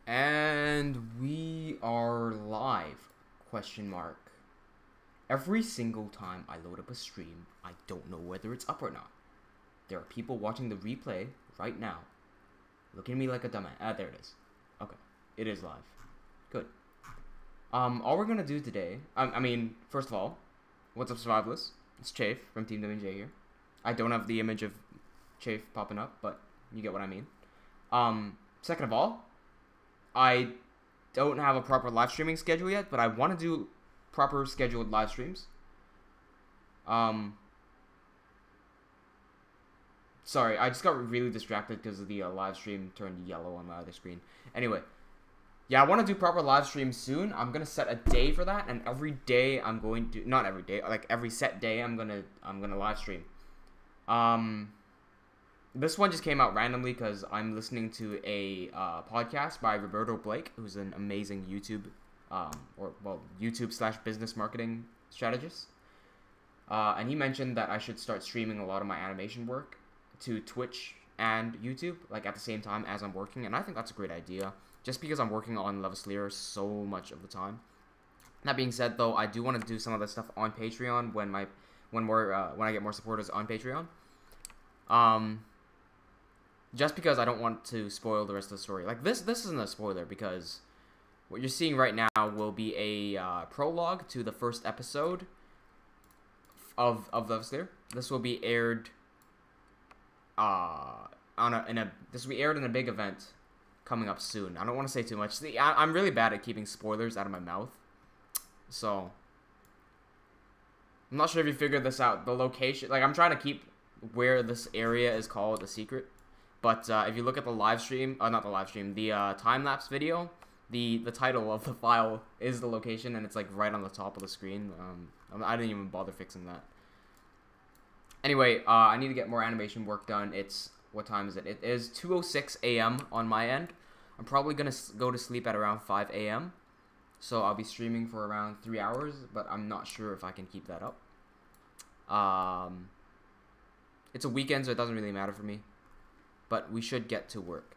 And we are live, question mark. Every single time I load up a stream, I don't know whether it's up or not. There are people watching the replay right now, looking at me like a dumbass. There it is. Okay, it is live. Good. All we're gonna do today, first of all, what's up, Survivalists? It's Chafe from Team WJ here. I don't have the image of Chafe popping up, but you get what I mean. Second of all, I don't have a proper live streaming schedule yet, but I want to do proper scheduled live streams. Sorry, I just got really distracted because the live stream turned yellow on my other screen. Anyway, yeah, I want to do proper live streams soon. I'm gonna set a day for that, and every day I'm going to, not every day, like every set day I'm gonna live stream. This one just came out randomly because I'm listening to a podcast by Roberto Blake, who's an amazing YouTube, YouTube/business marketing strategist. And he mentioned that I should start streaming a lot of my animation work to Twitch and YouTube, like at the same time as I'm working, and I think that's a great idea, just because I'm working on Levaslier so much of the time. That being said, though, I do want to do some of this stuff on Patreon when I get more supporters on Patreon. Just because I don't want to spoil the rest of the story. Like, this isn't a spoiler, because what you're seeing right now will be a prologue to the first episode of Levaslier. This will be aired this will be aired in a big event coming up soon. I don't want to say too much. See, I'm really bad at keeping spoilers out of my mouth, so I'm not sure if you figured this out. The location, like, I'm trying to keep where this area is called a secret. But if you look at the live stream, not the live stream, the time-lapse video, the title of the file is the location, and it's like right on the top of the screen. I didn't even bother fixing that. Anyway, I need to get more animation work done. What time is it? It is 2:06 a.m. on my end. I'm probably going to go to sleep at around 5 a.m. So I'll be streaming for around 3 hours, but I'm not sure if I can keep that up. It's a weekend, so it doesn't really matter for me. But we should get to work.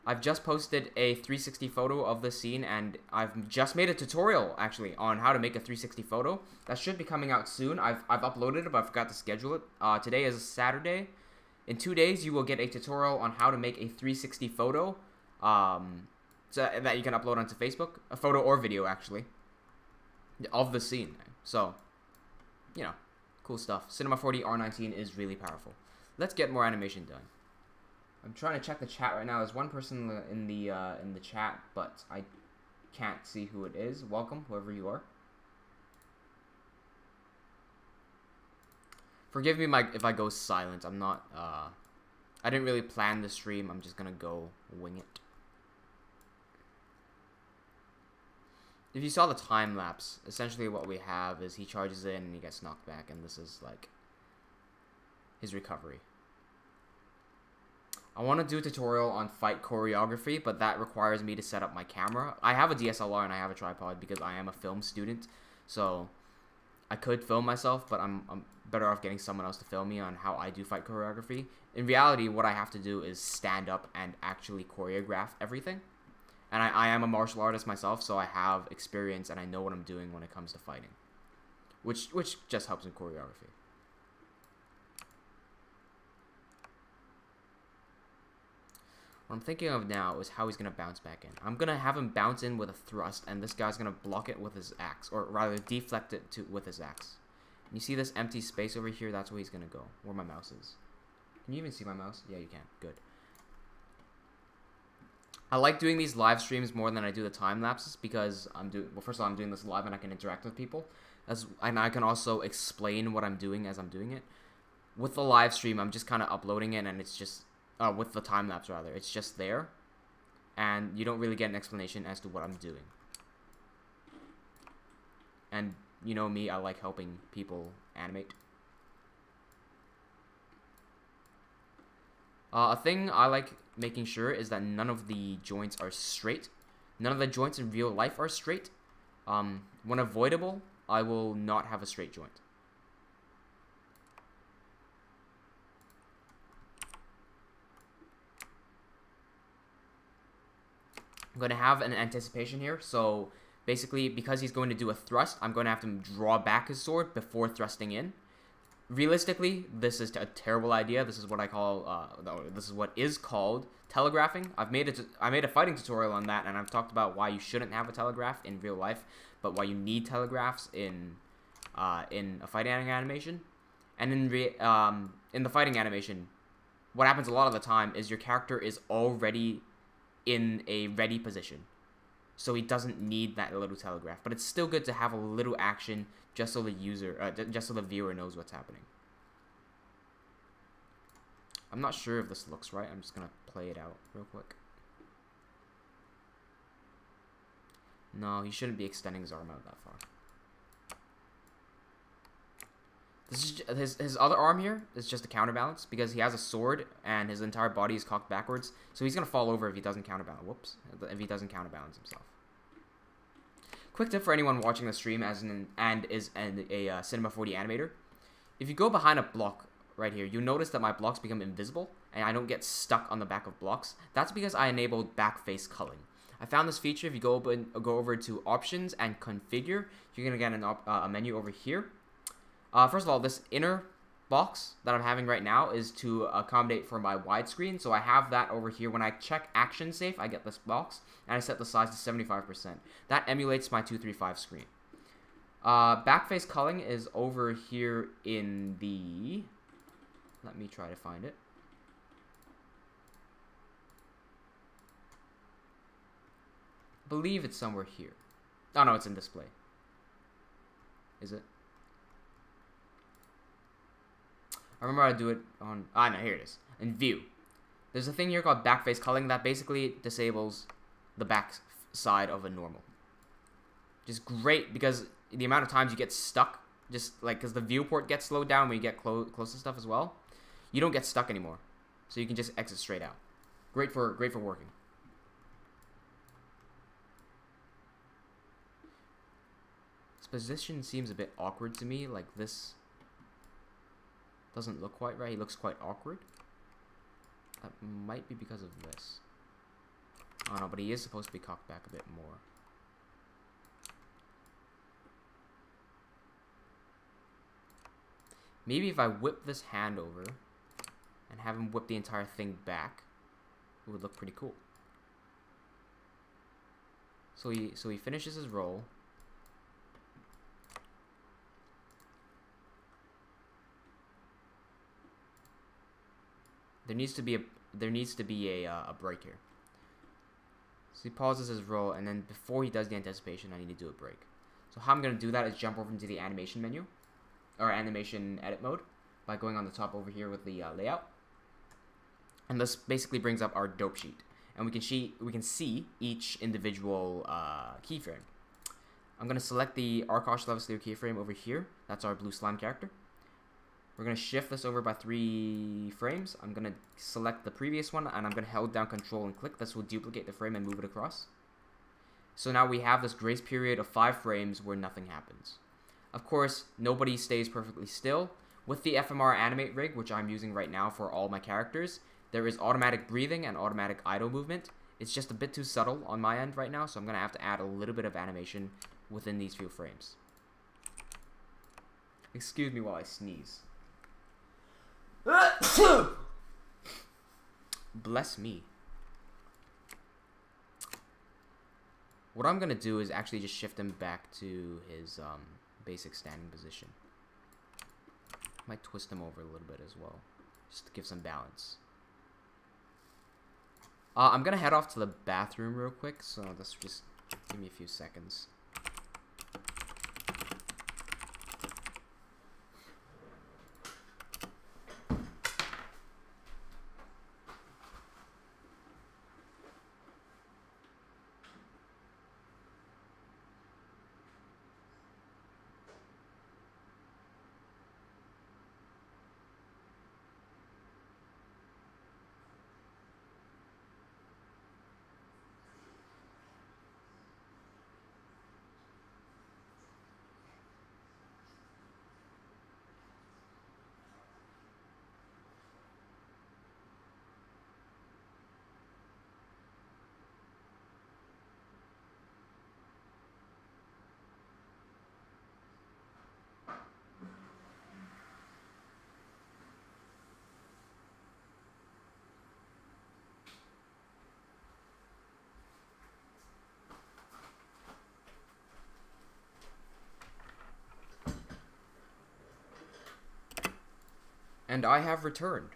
I've just posted a 360 photo of the scene, and I've just made a tutorial, actually, on how to make a 360 photo. That should be coming out soon. I've uploaded it, but I forgot to schedule it. Today is Saturday. In 2 days, you will get a tutorial on how to make a 360 photo so that you can upload onto Facebook. A photo or video, actually, of the scene. So, you know, cool stuff. Cinema 4D R19 is really powerful. Let's get more animation done. I'm trying to check the chat right now. There's one person in the chat, but I can't see who it is. Welcome, whoever you are. Forgive me if I go silent. I'm not, I didn't really plan the stream. I'm just gonna go wing it. If you saw the time lapse, essentially what we have is he charges in and he gets knocked back, and this is like his recovery. I want to do a tutorial on fight choreography, but that requires me to set up my camera. I have a DSLR and I have a tripod because I am a film student, so I could film myself, but I'm better off getting someone else to film me on how I do fight choreography. In reality, what I have to do is stand up and actually choreograph everything. And I am a martial artist myself, so I have experience and I know what I'm doing when it comes to fighting, which just helps in choreography. What I'm thinking of now is how he's going to bounce back in. I'm going to have him bounce in with a thrust, and this guy's going to block it with his axe, or rather deflect it with his axe. And you see this empty space over here? That's where he's going to go, where my mouse is. Can you even see my mouse? Yeah, you can. Good. I like doing these live streams more than I do the time lapses because well, first of all, I'm doing this live and I can interact with people, and I can also explain what I'm doing as I'm doing it. With the live stream, I'm just kind of uploading it, and it's just with the time lapse rather, it's just there, and you don't really get an explanation as to what I'm doing. And you know me, I like helping people animate. A thing I like making sure is that none of the joints are straight. None of the joints in real life are straight. When avoidable, I will not have a straight joint. I'm going to have an anticipation here. So basically, because he's going to do a thrust, I'm going to have to draw back his sword before thrusting in. Realistically, this is a terrible idea. This is what I call, this is what is called telegraphing. I made a fighting tutorial on that, and I've talked about why you shouldn't have a telegraph in real life, but why you need telegraphs in a fighting animation. And in the fighting animation, what happens a lot of the time is your character is already in a ready position, so he doesn't need that little telegraph. But it's still good to have a little action just so the just so the viewer knows what's happening. I'm not sure if this looks right. I'm just gonna play it out real quick. No, he shouldn't be extending his arm out that far. This is his other arm here is just a counterbalance because he has a sword and his entire body is cocked backwards. So he's gonna fall over if he doesn't counterbalance. Whoops! If he doesn't counterbalance himself. Quick tip for anyone watching the stream is a Cinema 4D animator. If you go behind a block right here, you'll notice that my blocks become invisible and I don't get stuck on the back of blocks. That's because I enabled back face culling. I found this feature. If you go over to options and configure, you're gonna get a menu over here. First of all, this inner box that I'm having right now is to accommodate for my widescreen. So I have that over here. When I check action safe, I get this box, and I set the size to 75%. That emulates my 235 screen. Backface culling is over here in the... Let me try to find it. I believe it's somewhere here. Oh no, it's in display. Is it? I remember I do it on... no, here it is. In view. There's a thing here called backface culling that basically disables the back side of a normal. Just great because the amount of times you get stuck, just like because the viewport gets slowed down when you get close to stuff as well, you don't get stuck anymore. So you can just exit straight out. Great for working. This position seems a bit awkward to me, like this. Doesn't look quite right. He looks quite awkward. That might be because of this. Oh no, but he is supposed to be cocked back a bit more. Maybe if I whip this hand over and have him whip the entire thing back, it would look pretty cool. So he finishes his roll. There needs to be a break here. So he pauses his roll, and then before he does the anticipation, I need to do a break. So how I'm gonna do that is jump over into the animation menu, or animation edit mode, by going on the top over here with the layout. And this basically brings up our dope sheet, and we can see each individual keyframe. I'm gonna select the Arkosh Levaslier keyframe over here. That's our blue slime character. We're going to shift this over by 3 frames. I'm going to select the previous one, and I'm going to hold down Control and click. This will duplicate the frame and move it across. So now we have this grace period of 5 frames where nothing happens. Of course, nobody stays perfectly still. With the FMR Animate rig, which I'm using right now for all my characters, there is automatic breathing and automatic idle movement. It's just a bit too subtle on my end right now, so I'm going to have to add a little bit of animation within these few frames. Excuse me while I sneeze. Bless me. What I'm gonna do is actually just shift him back to his basic standing position. Might twist him over a little bit as well, just to give some balance. I'm gonna head off to the bathroom real quick, so let's just give me a few seconds. And I have returned.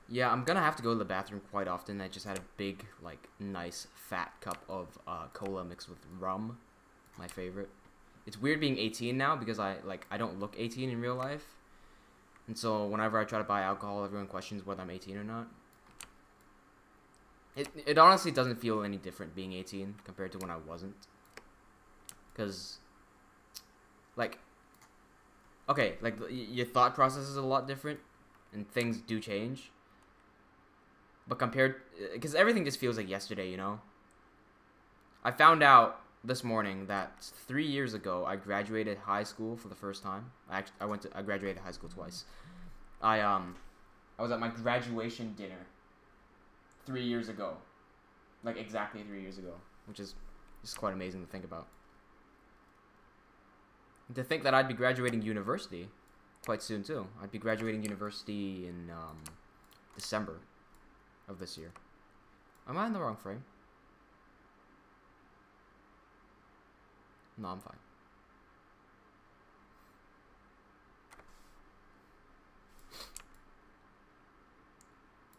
Yeah, I'm gonna have to go to the bathroom quite often. I just had a big, like, nice fat cup of cola mixed with rum. My favorite. It's weird being 18 now because I don't look 18 in real life. And so whenever I try to buy alcohol, everyone questions whether I'm 18 or not. It honestly doesn't feel any different being 18 compared to when I wasn't. Because, like, okay, like, your thought process is a lot different, and things do change. But compared, because everything just feels like yesterday, you know? I found out this morning that 3 years ago, I graduated high school for the first time. I graduated high school twice. I was at my graduation dinner 3 years ago. Like, exactly 3 years ago. Which is just quite amazing to think about. And to think that I'd be graduating university quite soon, too. I'd be graduating university in December of this year. Am I in the wrong frame? No, I'm fine.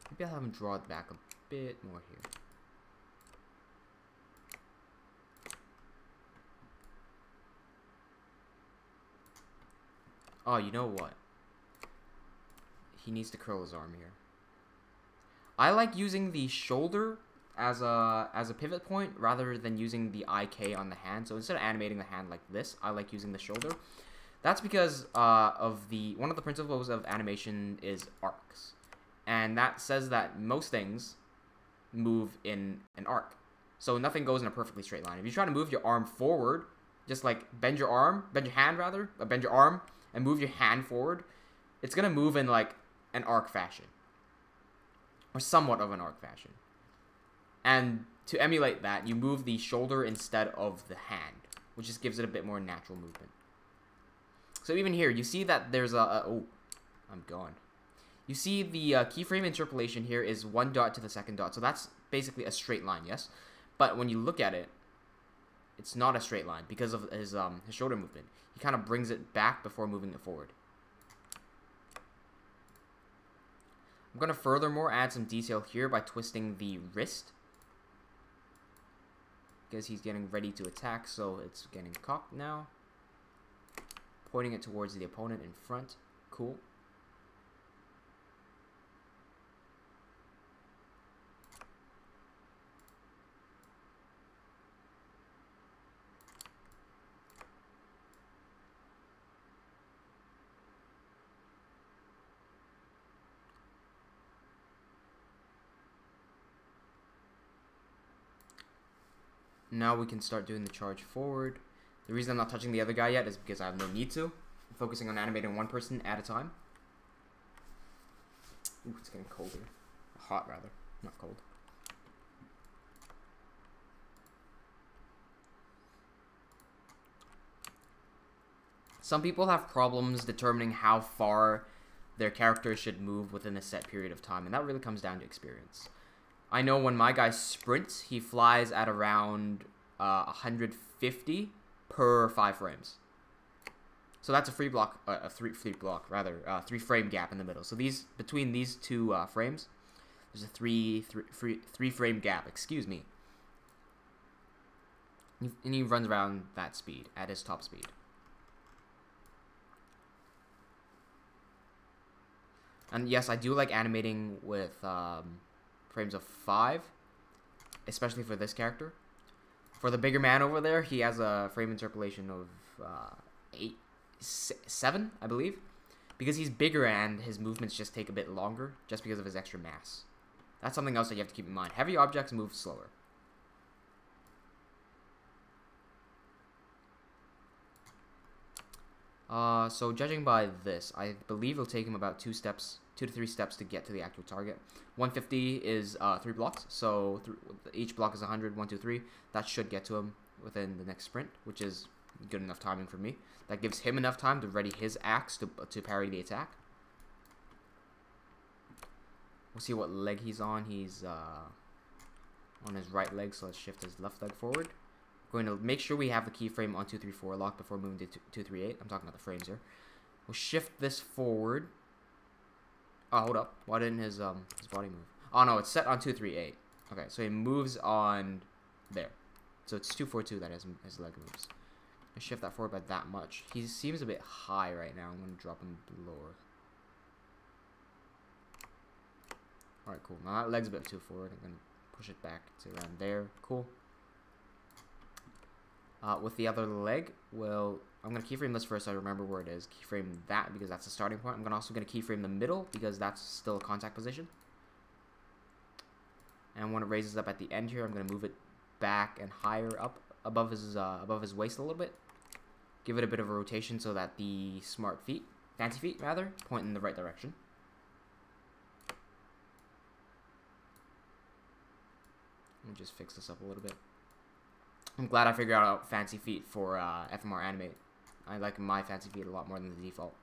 Maybe I'll have him draw it back a bit more here. Oh, you know what? He needs to curl his arm here. I like using the shoulder as a pivot point rather than using the IK on the hand. So instead of animating the hand like this, I like using the shoulder. That's because one of the principles of animation is arcs. And that says that most things move in an arc. So nothing goes in a perfectly straight line. If you try to move your arm forward, just like bend your arm, bend your arm, and move your hand forward, it's going to move in like an arc fashion. Or somewhat of an arc fashion. And to emulate that, you move the shoulder instead of the hand, which just gives it a bit more natural movement. So even here, you see that there's oh, I'm gone. You see the keyframe interpolation here is one dot to the second dot. So that's basically a straight line, yes? But when you look at it, it's not a straight line because of his shoulder movement. He kind of brings it back before moving it forward. I'm going to furthermore add some detail here by twisting the wrist. Because he's getting ready to attack, so it's getting cocked now. Pointing it towards the opponent in front. Cool. Now we can start doing the charge forward. The reason I'm not touching the other guy yet is because I have no need to. I'm focusing on animating one person at a time. Ooh, it's getting colder. Hot, rather. Not cold. Some people have problems determining how far their character should move within a set period of time, and that really comes down to experience. I know when my guy sprints, he flies at around 150 per 5 frames. So that's a three frame gap in the middle. So between these two frames, there's a three frame gap. Excuse me. And he runs around that speed at his top speed. And yes, I do like animating with frames of 5, especially for this character. For the bigger man over there, he has a frame interpolation of 7, I believe, because he's bigger and his movements just take a bit longer, just because of his extra mass. That's something else that you have to keep in mind. Heavy objects move slower. So judging by this, I believe it'll take him about 2 to 3 steps to get to the actual target. 150 is 3 blocks, so each block is 100, 1, 2, 3. That should get to him within the next sprint, which is good enough timing for me. That gives him enough time to ready his axe to parry the attack. We'll see what leg he's on. He's on his right leg, so let's shift his left leg forward. We're going to make sure we have the keyframe on 2, 3, 4 locked before moving to 2, 3, 8. I'm talking about the frames here. We'll shift this forward. Oh, hold up. Why didn't his body move? Oh no, it's set on 238. Okay, so he moves on there. So it's 242 that his leg moves. I shift that forward by that much. He seems a bit high right now. I'm gonna drop him lower. Alright, cool. Now that leg's a bit too forward. I'm gonna push it back to around there. Cool. With the other leg, well, I'm going to keyframe this first so I remember where it is. Keyframe that because that's the starting point. I'm also going to keyframe the middle because that's still a contact position. And when it raises up at the end here, I'm going to move it back and higher up above his waist a little bit. Give it a bit of a rotation so that the fancy feet rather, point in the right direction. Let me just fix this up a little bit. I'm glad I figured out fancy feet for FMR Animate. I like my fancy feet a lot more than the default.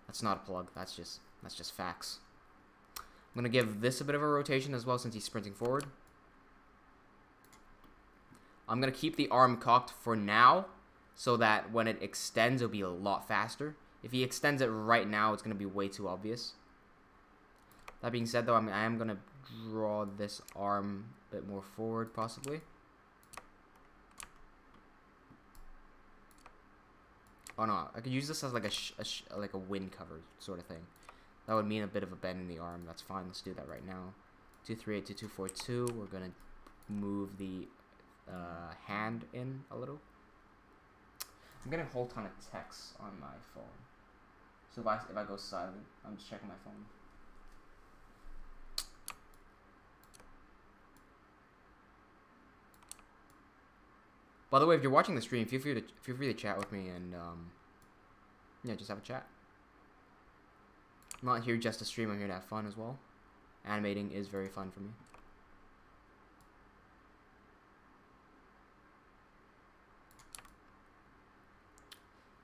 That's not a plug. That's just facts. I'm gonna give this a bit of a rotation as well since he's sprinting forward. I'm gonna keep the arm cocked for now so that when it extends, it'll be a lot faster. If he extends it right now, it's gonna be way too obvious. That being said, though, I am gonna draw this arm a bit more forward, possibly. Oh no, I could use this as like a wind cover sort of thing. That would mean a bit of a bend in the arm. That's fine. Let's do that right now. 238 to 242. We're gonna move the hand in a little. I'm getting a whole ton of texts on my phone. So if I go silent, I'm just checking my phone. By the way, if you're watching the stream, feel free to chat with me and yeah, just have a chat. I'm not here just to stream. I'm here to have fun as well. Animating is very fun for me.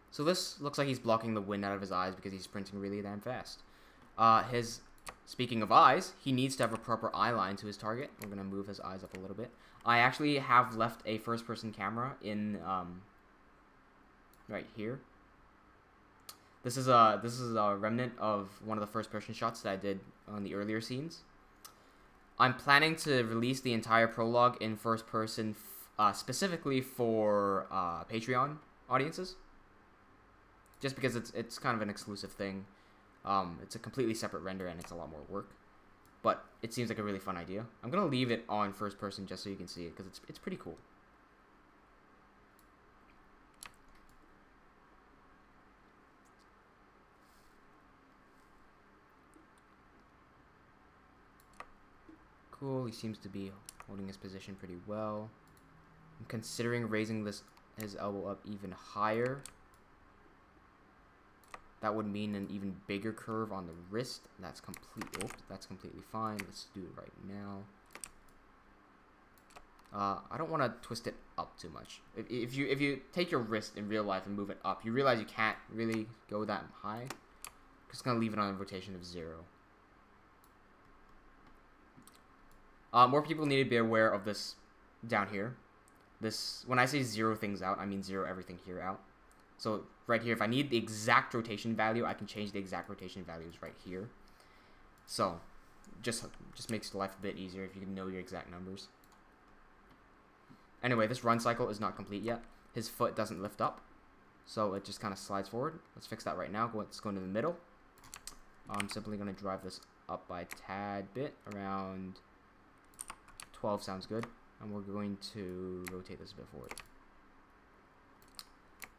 So this looks like he's blocking the wind out of his eyes because he's sprinting really damn fast. Speaking of eyes, he needs to have a proper eye line to his target. We're gonna move his eyes up a little bit. I actually have left a first-person camera in right here. This is a remnant of one of the first-person shots that I did on the earlier scenes. I'm planning to release the entire prologue in first-person, specifically for Patreon audiences. Just because it's kind of an exclusive thing. It's a completely separate render and it's a lot more work. But it seems like a really fun idea. I'm going to leave it on first person just so you can see it because it's pretty cool. Cool, he seems to be holding his position pretty well. I'm considering raising his elbow up even higher. That would mean an even bigger curve on the wrist. That's completely fine. Let's do it right now. I don't want to twist it up too much. If you take your wrist in real life and move it up, you realize you can't really go that high. Just gonna leave it on a rotation of 0. More people need to be aware of this down here. When I say 0 things out, I mean 0 everything here out. So right here, if I need the exact rotation value, I can change the exact rotation values right here. So just makes life a bit easier if you can know your exact numbers. Anyway, this run cycle is not complete yet. His foot doesn't lift up, so it just kind of slides forward. Let's fix that right now. Let's go into the middle. I'm simply going to drive this up by a tad bit. Around 12 sounds good. And we're going to rotate this a bit forward.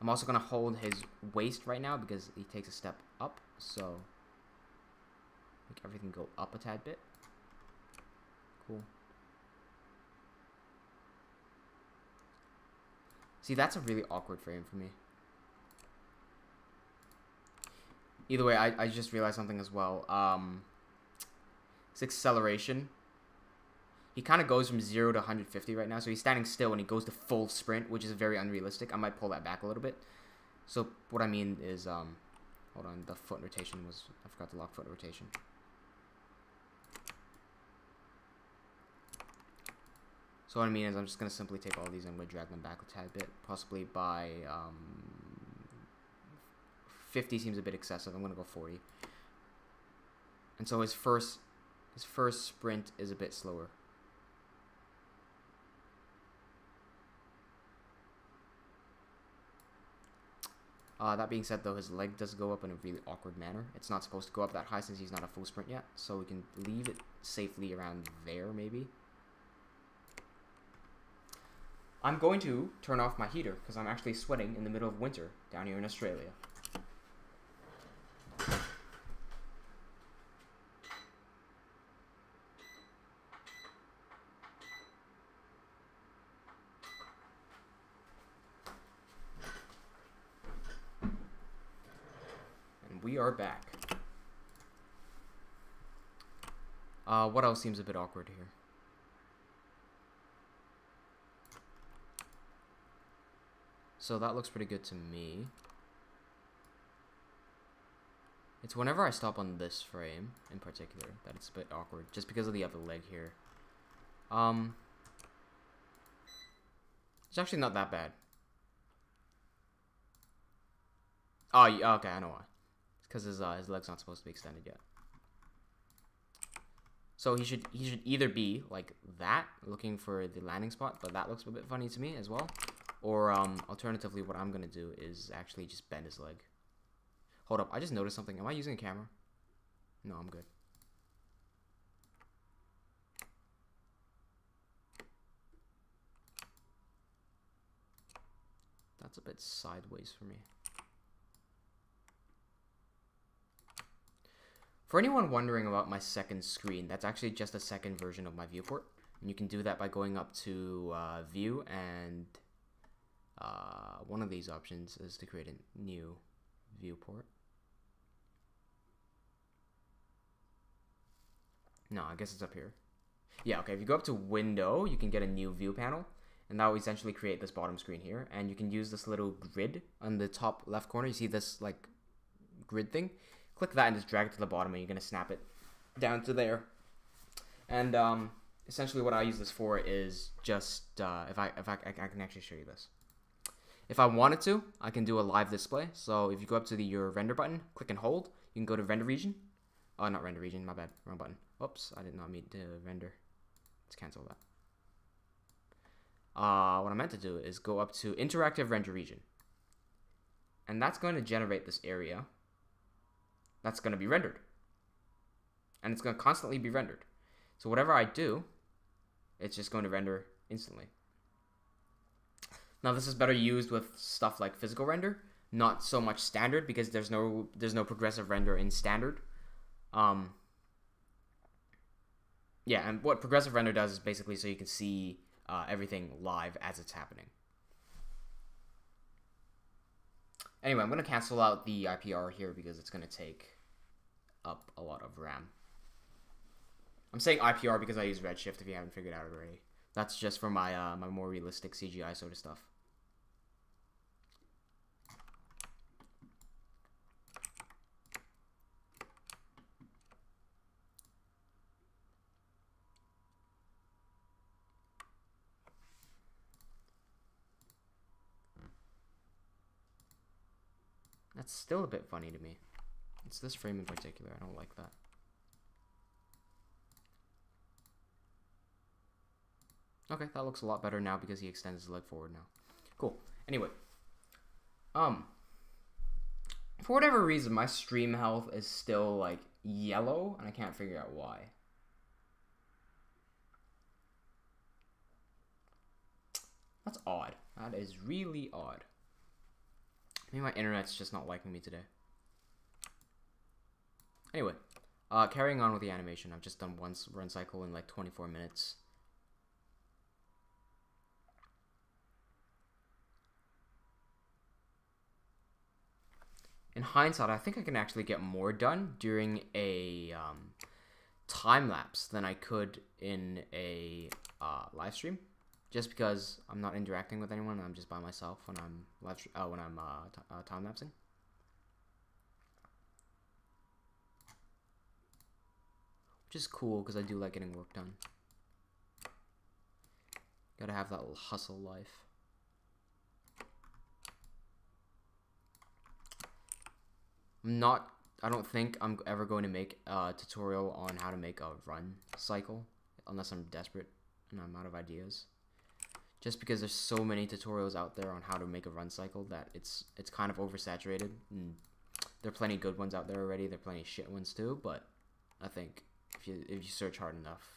I'm also going to hold his waist right now because he takes a step up. So make everything go up a tad bit. Cool. See, that's a really awkward frame for me. Either way, I just realized something as well. His acceleration. He kind of goes from 0 to 150 right now. So he's standing still and he goes to full sprint, which is very unrealistic. I might pull that back a little bit. So what I mean is, hold on, the foot rotation was, I forgot to lock foot rotation. So what I mean is I'm just going to simply take all these and I'm going to drag them back a tad bit, possibly by 50 seems a bit excessive. I'm gonna go 40. And so his first sprint is a bit slower. That being said, though, his leg does go up in a really awkward manner. It's not supposed to go up that high since he's not a full sprint yet, so we can leave it safely around there, maybe. I'm going to turn off my heater because I'm actually sweating in the middle of winter down here in Australia. We are back. What else seems a bit awkward here? So that looks pretty good to me. It's whenever I stop on this frame in particular that it's a bit awkward, just because of the other leg here. It's actually not that bad. Oh, yeah, okay, I know why. Because his leg's not supposed to be extended yet. So he should either be like that, looking for the landing spot, but that looks a bit funny to me as well. Or alternatively, what I'm gonna do is actually just bend his leg. Hold up, I just noticed something. Am I using a camera? No, I'm good. That's a bit sideways for me. For anyone wondering about my second screen, that's actually just a second version of my viewport. And you can do that by going up to View, and one of these options is to create a new viewport. No, I guess it's up here. Yeah, okay, if you go up to Window, you can get a new view panel, and that will essentially create this bottom screen here. And you can use this little grid on the top left corner. You see this like grid thing? Click that and just drag it to the bottom, and you're gonna snap it down to there. And essentially, what I use this for is just if I can actually show you this. If I wanted to, I can do a live display. So if you go up to your render button, click and hold, you can go to render region. Oh, not render region, my bad, wrong button. Oops, I did not mean to render. Let's cancel that. What I meant to do is go up to interactive render region, and that's going to generate this area. That's going to be rendered. And it's going to constantly be rendered. So whatever I do, it's just going to render instantly. Now this is better used with stuff like physical render, not so much standard, because there's no progressive render in standard. Yeah, and what progressive render does is basically so you can see everything live as it's happening. Anyway, I'm going to cancel out the IPR here because it's going to take up a lot of RAM. I'm saying IPR because I use Redshift, if you haven't figured out already. That's just for my my more realistic CGI sort of stuff. That's still a bit funny to me. It's this frame in particular. I don't like that. Okay, that looks a lot better now because he extends his leg forward now. Cool. Anyway. For whatever reason, my stream health is still, like, yellow, and I can't figure out why. That's odd. That is really odd. Maybe my internet's just not liking me today. Anyway, carrying on with the animation. I've just done one run cycle in like 24 minutes. In hindsight, I think I can actually get more done during a time lapse than I could in a live stream. Just because I'm not interacting with anyone, I'm just by myself when I'm time lapsing. Which is cool because I do like getting work done. Gotta have that little hustle life. I don't think I'm ever going to make a tutorial on how to make a run cycle unless I'm desperate and I'm out of ideas. Just because there's so many tutorials out there on how to make a run cycle that it's kind of oversaturated. And there are plenty of good ones out there already. There are plenty of shit ones too, but I think if you search hard enough,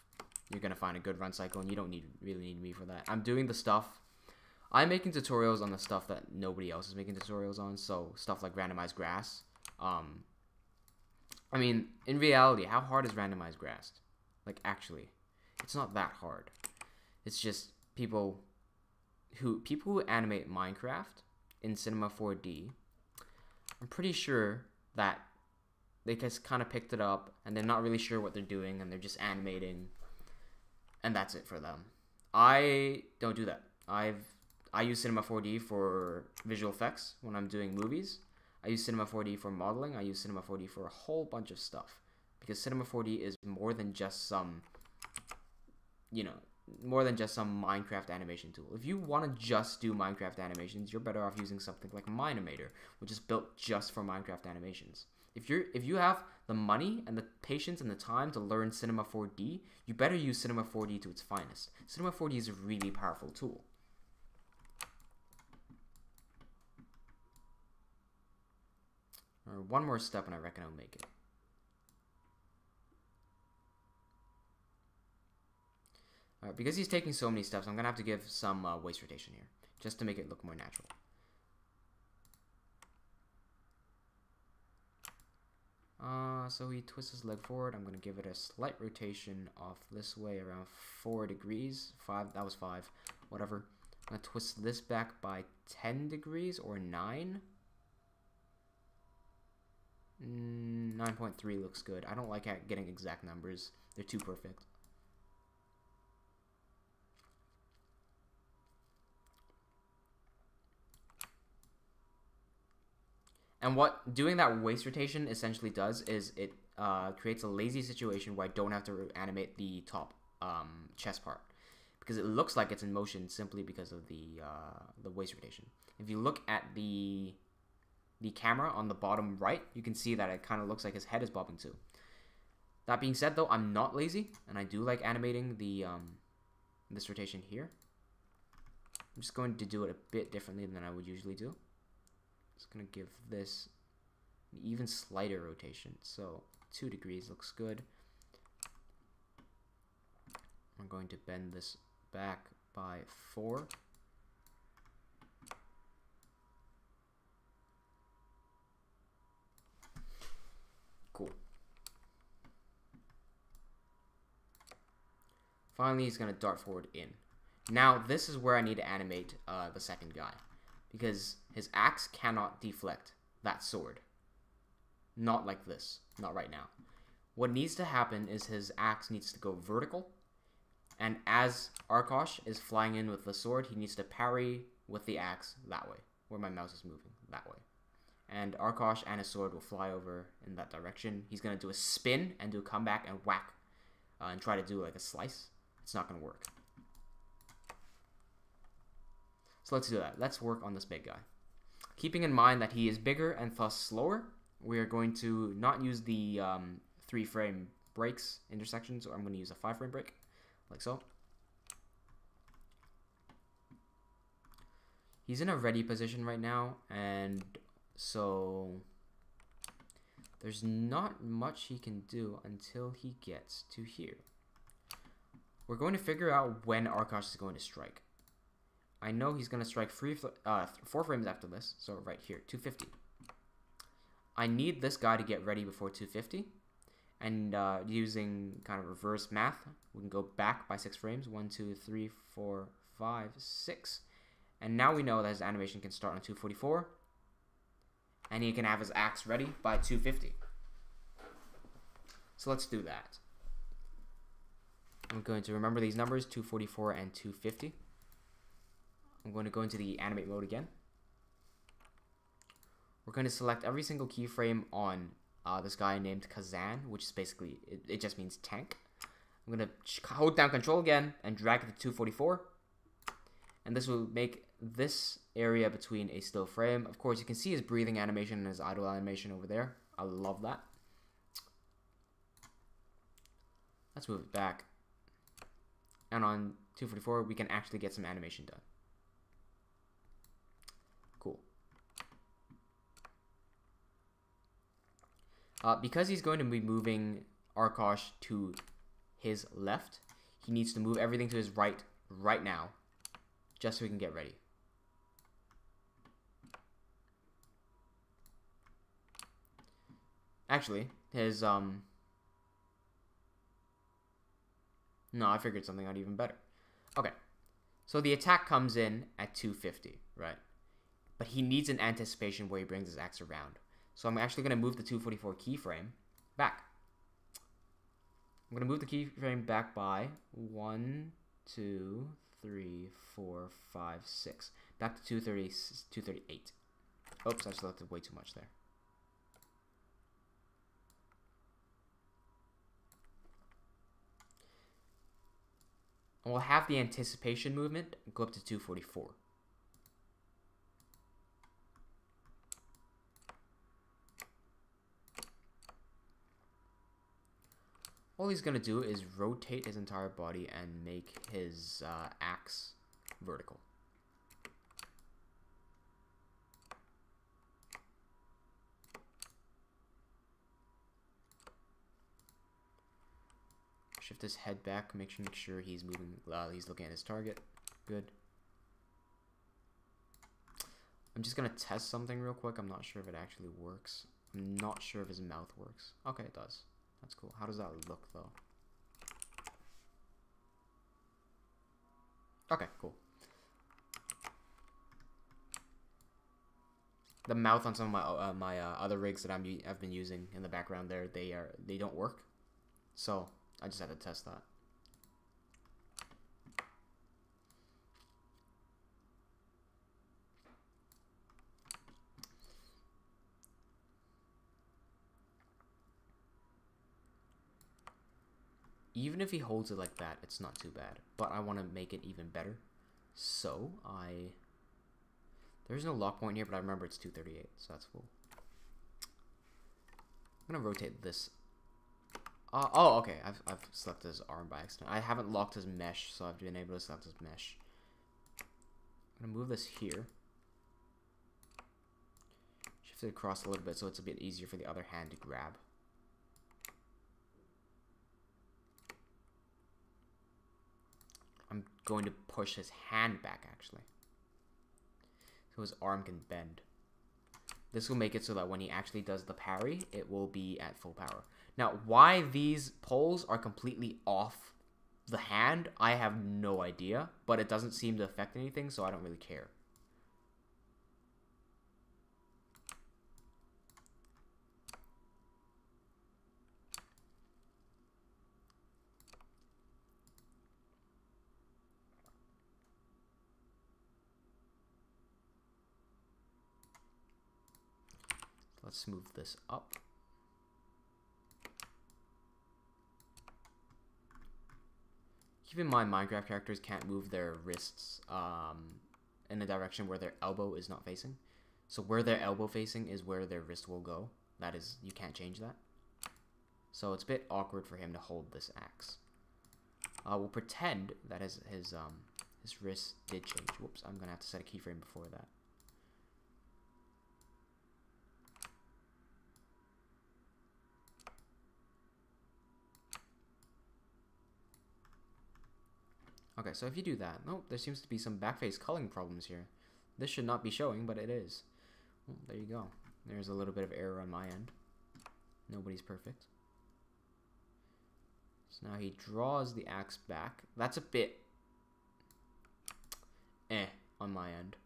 you're gonna find a good run cycle, and you don't really need me for that. I'm doing the stuff. I'm making tutorials on the stuff that nobody else is making tutorials on. So stuff like randomized grass. I mean, in reality, how hard is randomized grass? Like, actually, it's not that hard. It's just people who animate Minecraft in Cinema 4D. I'm pretty sure that they just kind of picked it up and they're not really sure what they're doing and they're just animating, and that's it for them. I don't do that. I use Cinema 4D for visual effects when I'm doing movies. I use Cinema 4D for modeling. I use Cinema 4D for a whole bunch of stuff, because Cinema 4D is more than just some, more than just some Minecraft animation tool. If you want to just do Minecraft animations, you're better off using something like Minimator, which is built just for Minecraft animations. If you have the money and the patience and the time to learn Cinema 4D, you better use Cinema 4D to its finest. Cinema 4D is a really powerful tool. Or one more step and I reckon I'll make it. Alright, because he's taking so many steps, I'm going to have to give some waist rotation here, just to make it look more natural. So he twists his leg forward. I'm going to give it a slight rotation off this way, around 4 degrees. 5, that was 5. Whatever. I'm going to twist this back by 10 degrees or 9. 9.3 looks good. I don't like getting exact numbers. They're too perfect. And what doing that waist rotation essentially does is it creates a lazy situation where I don't have to animate the top chest part, because it looks like it's in motion simply because of the waist rotation. If you look at the camera on the bottom right, you can see that it kind of looks like his head is bobbing too. That being said, though, I'm not lazy, and I do like animating the this rotation here. I'm just going to do it a bit differently than I would usually do. Just gonna give this an even slighter rotation, so 2 degrees looks good. I'm going to bend this back by 4. Cool. Finally, he's gonna dart forward in. Now, this is where I need to animate the second guy, because his axe cannot deflect that sword. Not like this. Not right now. What needs to happen is his axe needs to go vertical, and as Arkosh is flying in with the sword, he needs to parry with the axe that way, where my mouse is moving, that way. And Arkosh and his sword will fly over in that direction. He's going to do a spin and do a comeback and whack and try to do like a slice. It's not going to work. So let's do that. Let's work on this big guy. Keeping in mind that he is bigger and thus slower, we are going to not use the 3-frame breaks intersections, so I'm going to use a 5-frame break, like so. He's in a ready position right now, and so there's not much he can do until he gets to here. We're going to figure out when Arkosh is going to strike. I know he's going to strike 4 frames after this, so right here, 250. I need this guy to get ready before 250, and using kind of reverse math, we can go back by 6 frames, 1, 2, 3, 4, 5, 6, and now we know that his animation can start on 244, and he can have his axe ready by 250. So let's do that. I'm going to remember these numbers, 244 and 250. I'm going to go into the animate mode again. We're going to select every single keyframe on this guy named Kazan, which is basically, it just means tank. I'm going to hold down control again and drag it to 244. And this will make this area between a still frame. Of course, you can see his breathing animation and his idle animation over there. I love that. Let's move it back. And on 244, we can actually get some animation done. Cool. Because he's going to be moving Arkosh to his left, he needs to move everything to his right now, just so we can get ready. Actually, his no, I figured something out even better. Okay, so the attack comes in at 250, right? But he needs an anticipation where he brings his axe around. So I'm actually going to move the 244 keyframe back. I'm going to move the keyframe back by 1, 2, 3, 4, 5, 6. Back to 238. Oops, I selected way too much there. And we'll have the anticipation movement go up to 244. All he's going to do is rotate his entire body and make his axe vertical. Shift his head back, make sure he's moving, he's looking at his target. Good. I'm just going to test something real quick. I'm not sure if it actually works. I'm not sure if his mouth works. Okay, it does. That's cool. How does that look, though? Okay, cool. The mouth on some of my other rigs that I've been using in the background there, they don't work. So I just had to test that. Even if he holds it like that, it's not too bad. But I want to make it even better. So, there's no lock point here, but I remember it's 238, so that's cool. I'm going to rotate this. Oh, okay. I've selected his arm by accident. I haven't locked his mesh, so I've been able to select his mesh. I'm going to move this here. Shift it across a little bit so it's a bit easier for the other hand to grab. I'm going to push his hand back, actually, so his arm can bend. This will make it so that when he actually does the parry, it will be at full power. Now, why these poles are completely off the hand, I have no idea, but it doesn't seem to affect anything, so I don't really care. Let's move this up. Keep in mind, Minecraft characters can't move their wrists in a direction where their elbow is not facing. So where their elbow facing is where their wrist will go. That is, you can't change that. So it's a bit awkward for him to hold this axe. We'll pretend that his wrist did change. Whoops, I'm gonna have to set a keyframe before that. Okay, so if you do that, nope, there seems to be some backface culling problems here. This should not be showing, but it is. Well, there you go. There's a little bit of error on my end. Nobody's perfect. So now he draws the axe back. That's a bit on my end.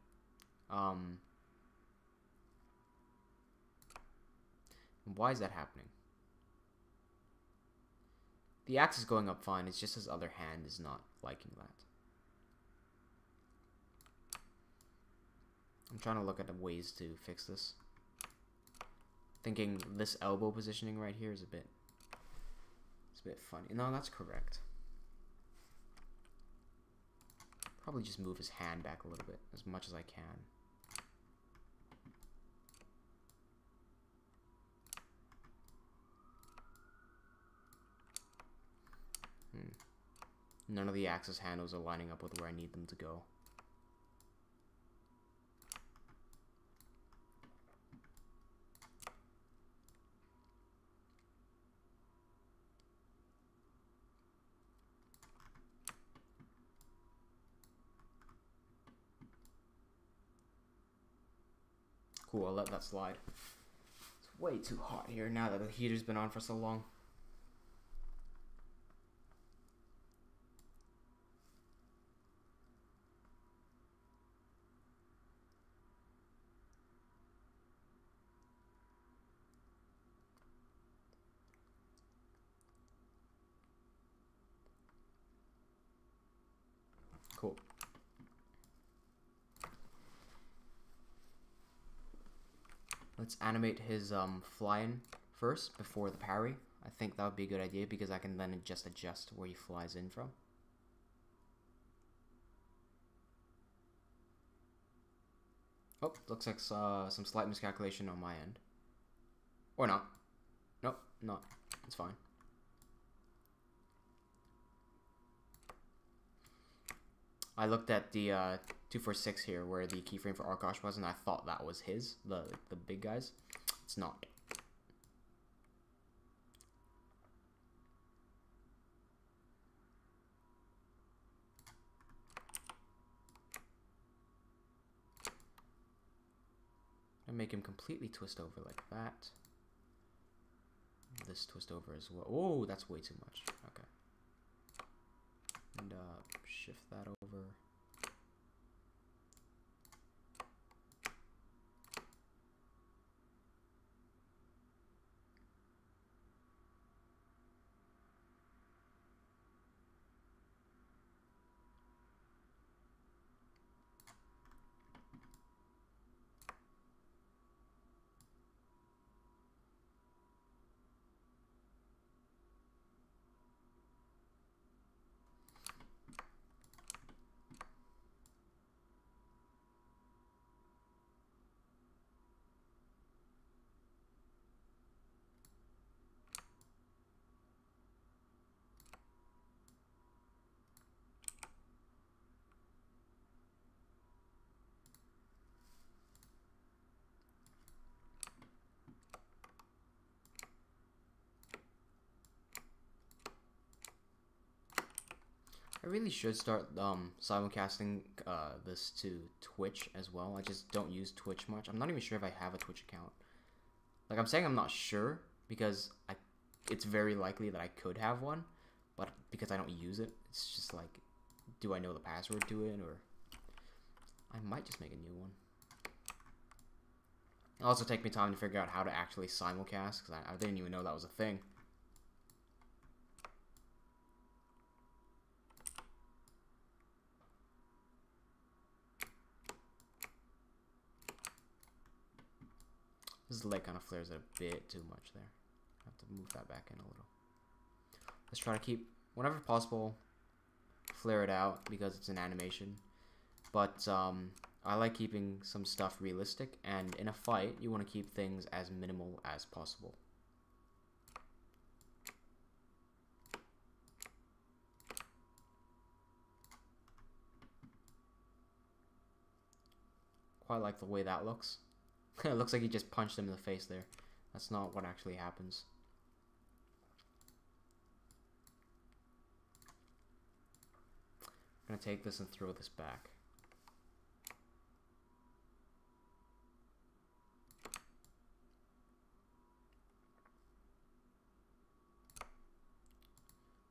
Why is that happening? The axe is going up fine, it's just his other hand is not liking that. I'm trying to look at the ways to fix this. Thinking this elbow positioning right here is it's a bit funny. No, that's correct. Probably just move his hand back a little bit, as much as I can. None of the axis handles are lining up with where I need them to go. Cool, I'll let that slide. It's way too hot here now that the heater's been on for so long. Cool. Let's animate his flying first before the parry. I think that would be a good idea because I can then just adjust where he flies in from. Oh, looks like some slight miscalculation on my end. Or not. Nope, not. It's fine. I looked at the 246 here where the keyframe for Arkosh was, and I thought that was his, the big guys. It's not. And make him completely twist over like that. This twist over as well. Oh, that's way too much. Okay. And shift that over. I really should start simulcasting this to Twitch as well. I just don't use Twitch much. I'm not even sure if I have a Twitch account. Like, I'm saying I'm not sure because it's very likely that I could have one, but because I don't use it, it's just like, do I know the password to it, or I might just make a new one. It'll also take me time to figure out how to actually simulcast because I didn't even know that was a thing. This leg kind of flares it a bit too much there. I have to move that back in a little. Let's try to keep, whenever possible, flare it out because it's an animation. But I like keeping some stuff realistic, and in a fight, you want to keep things as minimal as possible. Quite like the way that looks. It looks like he just punched him in the face there. That's not what actually happens. I'm gonna take this and throw this back.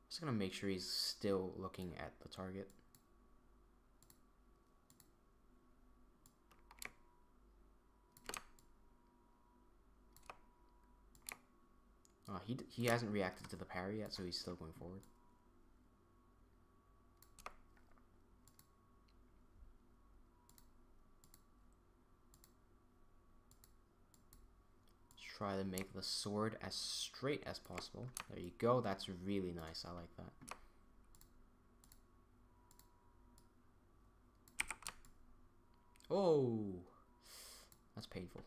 Just gonna make sure he's still looking at the target. He hasn't reacted to the parry yet, so he's still going forward. Let's try to make the sword as straight as possible. There you go. That's really nice. I like that. Oh, that's painful.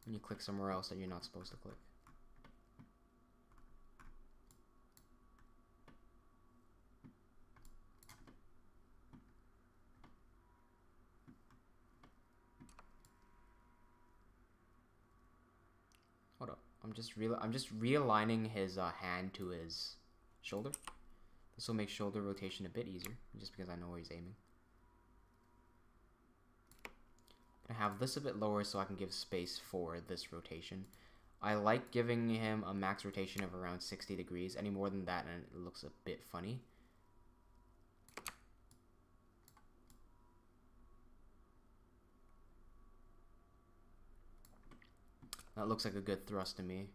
When you click somewhere else that you're not supposed to click. Hold up. I'm just realigning his hand to his shoulder. This will make shoulder rotation a bit easier, just because I know where he's aiming. I have this a bit lower so I can give space for this rotation. I like giving him a max rotation of around 60 degrees. Any more than that and it looks a bit funny. That looks like a good thrust to me.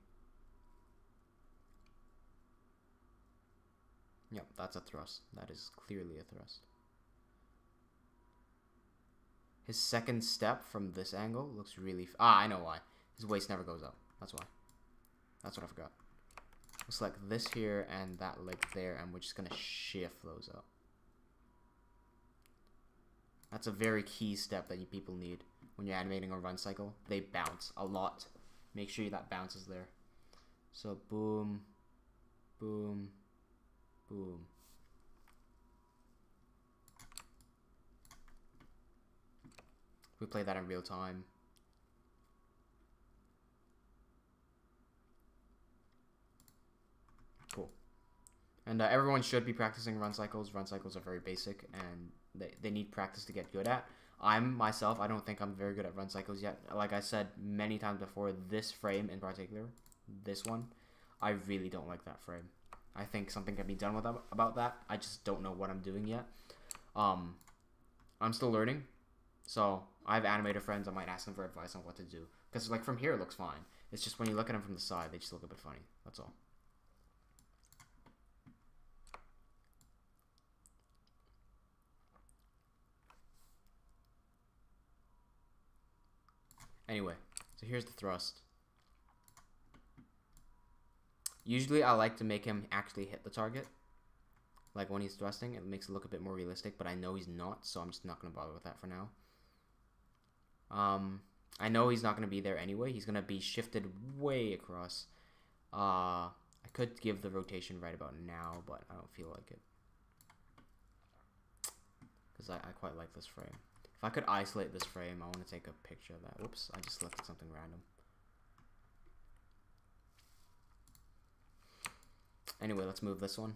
Yep, that's a thrust. That is clearly a thrust. His second step from this angle looks really... I know why. His waist never goes up. That's why. That's what I forgot. We'll select this here and that leg there, and we're just going to shift those up. That's a very key step that you people need when you're animating a run cycle. They bounce a lot. Make sure that bounce is there. So boom, boom, boom. We play that in real time. Cool. And everyone should be practicing run cycles. Run cycles are very basic and they need practice to get good at. I don't think I'm very good at run cycles yet. Like I said many times before, this frame in particular, this one, I really don't like that frame. I think something can be done with about that. I just don't know what I'm doing yet. I'm still learning. So I have animator friends. I might ask them for advice on what to do. Because like from here it looks fine. It's just when you look at them from the side, they just look a bit funny. That's all. Anyway, so here's the thrust. Usually I like to make him actually hit the target. Like when he's thrusting, it makes it look a bit more realistic, but I know he's not, so I'm just not going to bother with that for now. I know he's not going to be there anyway. He's going to be shifted way across. I could give the rotation right about now, but I don't feel like it. Because I quite like this frame. If I could isolate this frame, I want to take a picture of that. Whoops, I just selected something random. Anyway, let's move this one.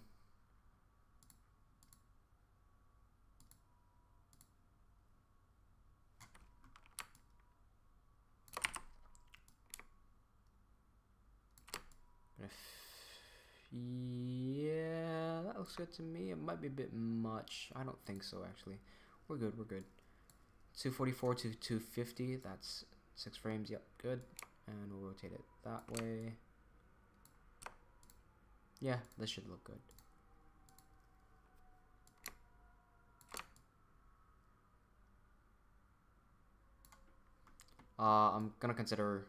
Yeah, that looks good to me. It might be a bit much. I don't think so, actually. We're good, we're good. 244 to 250, that's 6 frames, yep, good. And we'll rotate it that way. Yeah, this should look good. I'm gonna consider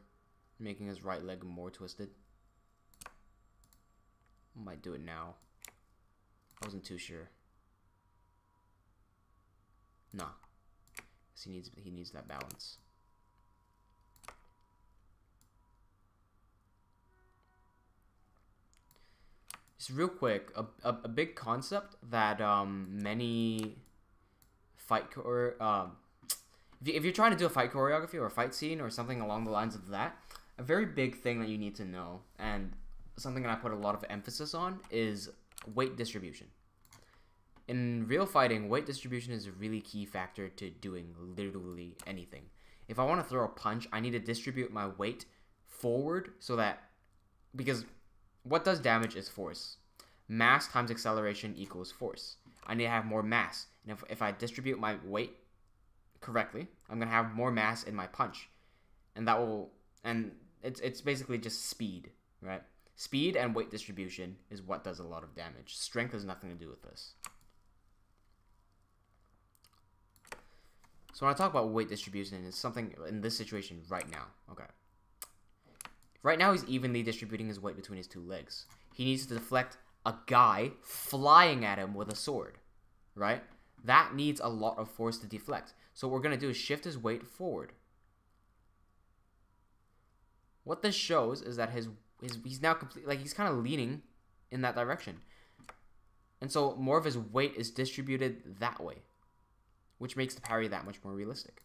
making his right leg more twisted. Might do it now. I wasn't too sure. Nah. He needs that balance. Just real quick, a big concept that many fight if you're trying to do a fight choreography or a fight scene or something along the lines of that, a very big thing that you need to know, and something that I put a lot of emphasis on, is weight distribution. In real fighting, weight distribution is a really key factor to doing literally anything. If I want to throw a punch, I need to distribute my weight forward so that, because what does damage is force. Mass times acceleration equals force. I need to have more mass. And if I distribute my weight correctly, I'm going to have more mass in my punch. And that will, and it's basically just speed, right? Speed and weight distribution is what does a lot of damage. Strength has nothing to do with this. So when I talk about weight distribution, it's something in this situation right now. Okay. Right now he's evenly distributing his weight between his two legs. He needs to deflect a guy flying at him with a sword, right? that needs a lot of force to deflect. So what we're going to do is shift his weight forward. What this shows is that he's now he's kind of leaning in that direction. And so more of his weight is distributed that way, which makes the parry that much more realistic.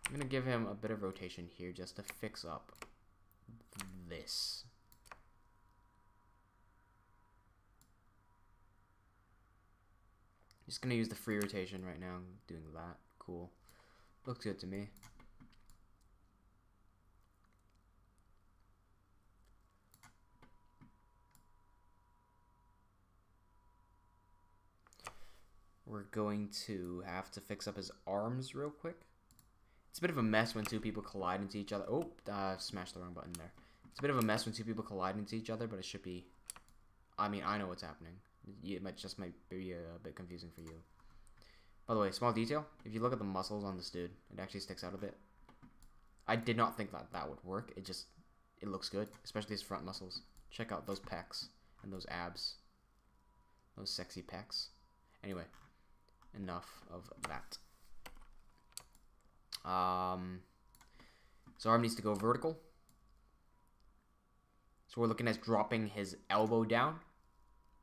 I'm going to give him a bit of rotation here just to fix up this. Just going to use the free rotation right now. Doing that. Cool. Looks good to me. We're going to have to fix up his arms real quick. It's a bit of a mess when two people collide into each other. Oh, smashed the wrong button there. It's a bit of a mess when two people collide into each other, but it should be... I mean, I know what's happening. It might be a bit confusing for you. By the way, small detail. If you look at the muscles on this dude, it actually sticks out a bit. I did not think that that would work. It looks good, especially his front muscles. Check out those pecs and those abs. Those sexy pecs. Anyway, enough of that. So arm needs to go vertical. So we're looking at dropping his elbow down.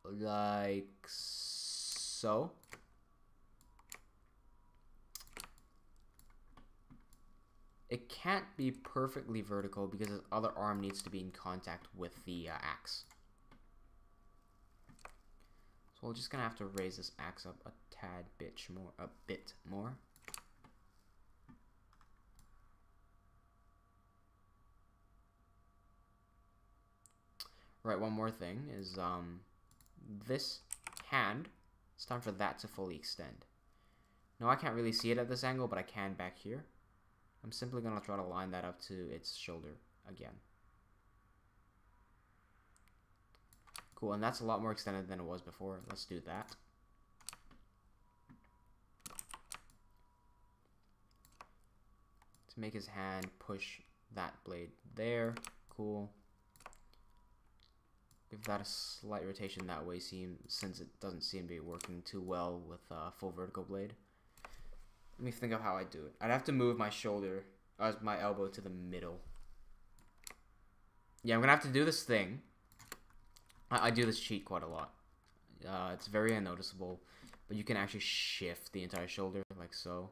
Like so. It can't be perfectly vertical because his other arm needs to be in contact with the axe. So we're just gonna have to raise this axe up a bit more. Right, one more thing is this hand, it's time for that to fully extend. Now I can't really see it at this angle, but I can back here. I'm simply going to try to line that up to its shoulder again. Cool, and that's a lot more extended than it was before. Let's do that. To make his hand push that blade there. Cool. Give that a slight rotation that way, since it doesn't seem to be working too well with full vertical blade. Let me think of how I do it. I'd have to move my shoulder, my elbow to the middle. Yeah, I'm gonna have to do this thing. I do this cheat quite a lot. It's very unnoticeable, but you can actually shift the entire shoulder like so.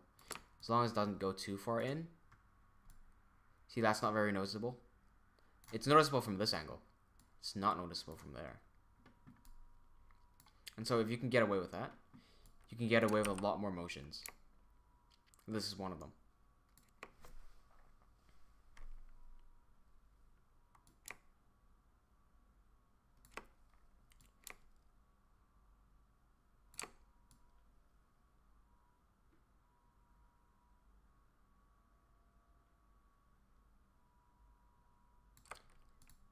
As long as it doesn't go too far in. See, that's not very noticeable. It's noticeable from this angle. It's not noticeable from there. And so if you can get away with that, you can get away with a lot more motions. This is one of them.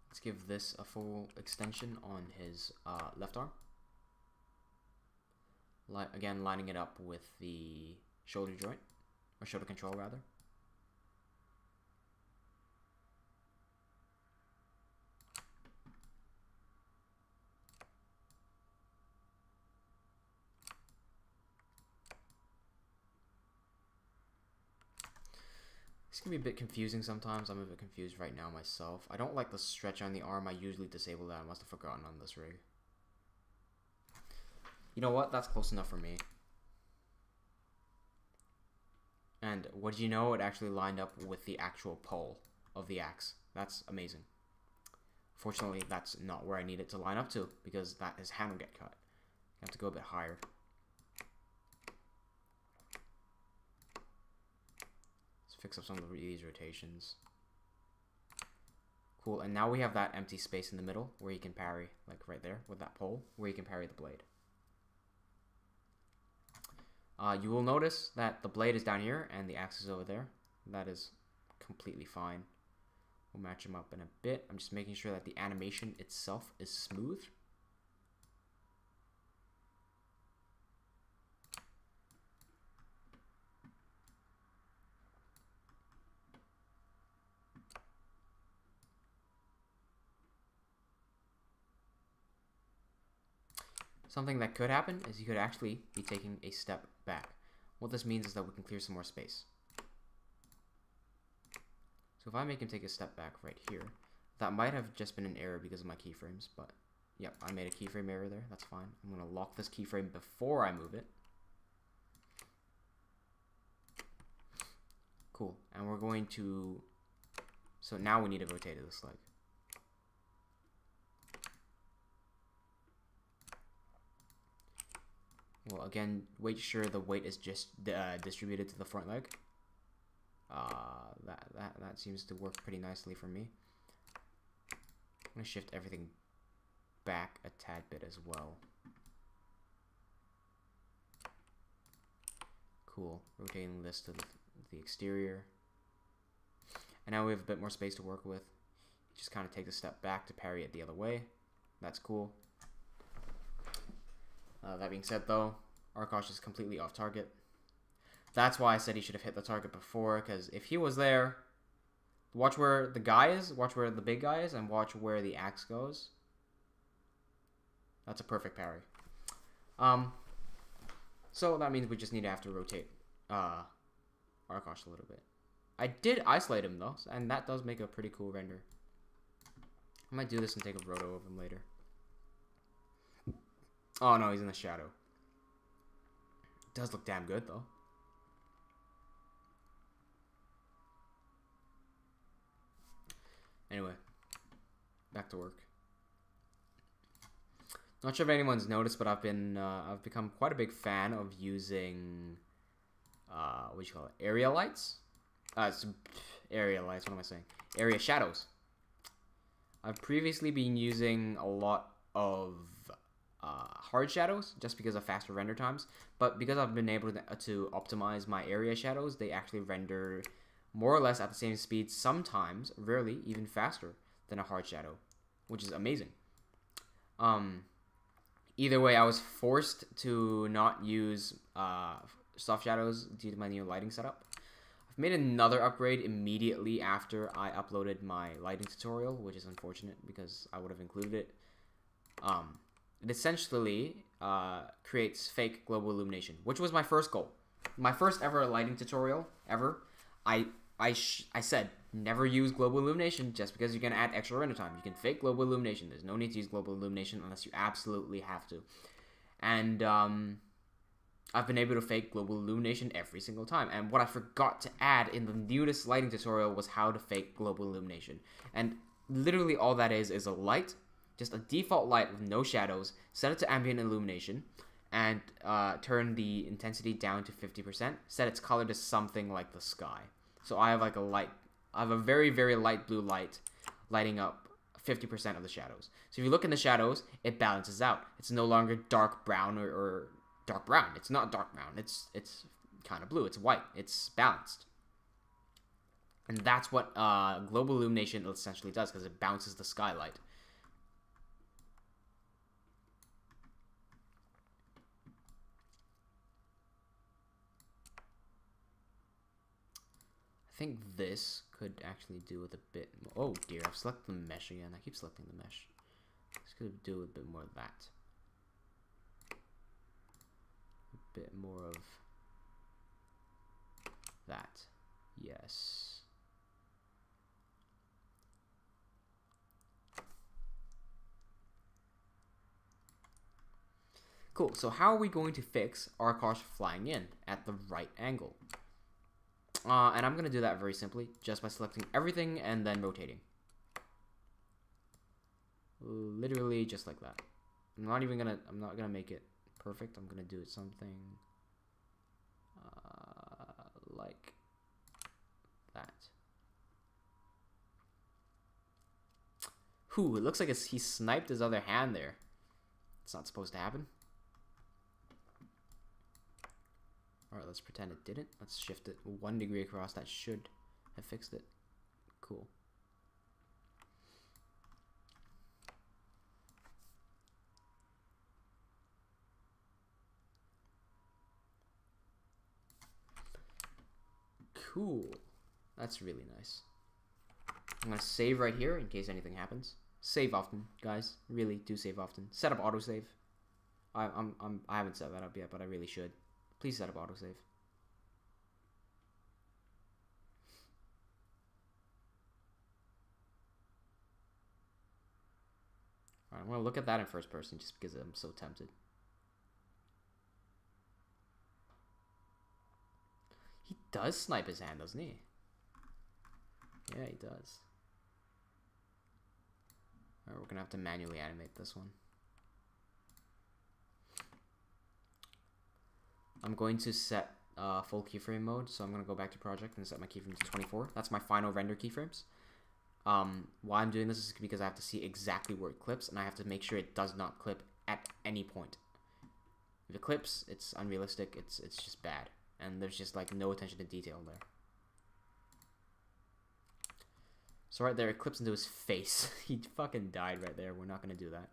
Let's give this a full extension on his left arm. Again, lining it up with the shoulder joint, or shoulder control rather. This can be a bit confusing sometimes. I'm a bit confused right now myself. I don't like the stretch on the arm. I usually disable that. I must have forgotten on this rig. You know what? That's close enough for me. And what do you know? It actually lined up with the actual pole of the axe. That's amazing. Fortunately, that's not where I need it to line up to, because his hand will get cut. I have to go a bit higher. Fix up some of these rotations. Cool, and now we have that empty space in the middle where you can parry, like right there with that pole, where you can parry the blade. You will notice that the blade is down here and the axe is over there. That is completely fine. We'll match them up in a bit. I'm just making sure that the animation itself is smooth. something that could happen is he could actually be taking a step back. What this means is that we can clear some more space. So if I make him take a step back right here, that might have just been an error because of my keyframes, but yep, I made a keyframe error there. That's fine. I'm going to lock this keyframe before I move it. Cool. And we're going to... So now we need to rotate this leg. Well, again, make sure the weight is just distributed to the front leg. That seems to work pretty nicely for me. I'm going to shift everything back a tad bit as well. Cool. Rotating this to the exterior. And now we have a bit more space to work with. Just kind of take a step back to parry it the other way. That's cool. That being said, though, Arkosh is completely off target. That's why I said he should have hit the target before, because if he was there, watch where the guy is, watch where the big guy is, and watch where the axe goes. That's a perfect parry. So that means we just need to have to rotate Arkosh a little bit. I did isolate him, though, and that does make a pretty cool render. I might do this and take a roto of him later. Oh no, he's in the shadow. It does look damn good though. Anyway, back to work. Not sure if anyone's noticed, but I've become quite a big fan of using what do you call it? Area lights. Area lights. What am I saying? Area shadows. I've previously been using a lot of hard shadows just because of faster render times, but because I've been able to optimize my area shadows, they actually render more or less at the same speed, sometimes, rarely, even faster than a hard shadow, which is amazing. Either way, I was forced to not use soft shadows due to my new lighting setup. I've made another upgrade immediately after I uploaded my lighting tutorial, which is unfortunate because I would have included it. It essentially creates fake global illumination, which was my first goal. My first ever lighting tutorial ever. I said never use global illumination just because you're gonna add extra render time. You can fake global illumination. There's no need to use global illumination unless you absolutely have to. And I've been able to fake global illumination every single time. And what I forgot to add in the newest lighting tutorial was how to fake global illumination. And literally all that is a light. Just a default light with no shadows, set it to ambient illumination, and turn the intensity down to 50%. Set its color to something like the sky. So I have like I have a very, very light blue light lighting up 50% of the shadows. So if you look in the shadows, it balances out. It's no longer dark brown or dark brown. It's not dark brown. It's kind of blue. It's white. It's balanced. And that's what global illumination essentially does, because it bounces the skylight. I think this could actually do with a bit more. Oh dear, I've selected the mesh again. I keep selecting the mesh. This could do a bit more of that. A bit more of that. Yes. Cool, so how are we going to fix Arkosh flying in at the right angle? And I'm going to do that very simply, just by selecting everything and then rotating. Literally just like that. I'm not going to make it perfect. I'm going to do it something like that. Whew, it looks like he sniped his other hand there. It's not supposed to happen. Alright, let's pretend it didn't. Let's shift it 1 degree across. That should have fixed it. Cool. Cool. That's really nice. I'm going to save right here in case anything happens. Save often, guys. Really do save often. Set up autosave. I haven't set that up yet, but I really should. Please set up autosave. Alright, I'm gonna look at that in first person just because I'm so tempted. He does snipe his hand, doesn't he? Yeah, he does. Alright, we're gonna have to manually animate this one. I'm going to set full keyframe mode, so I'm gonna go back to project and set my keyframe to 24. That's my final render keyframes. Why I'm doing this is because I have to see exactly where it clips, and I have to make sure it does not clip at any point. If it clips, it's unrealistic, it's just bad. And there's just like no attention to detail there. So right there, it clips into his face. He fucking died right there. We're not gonna do that.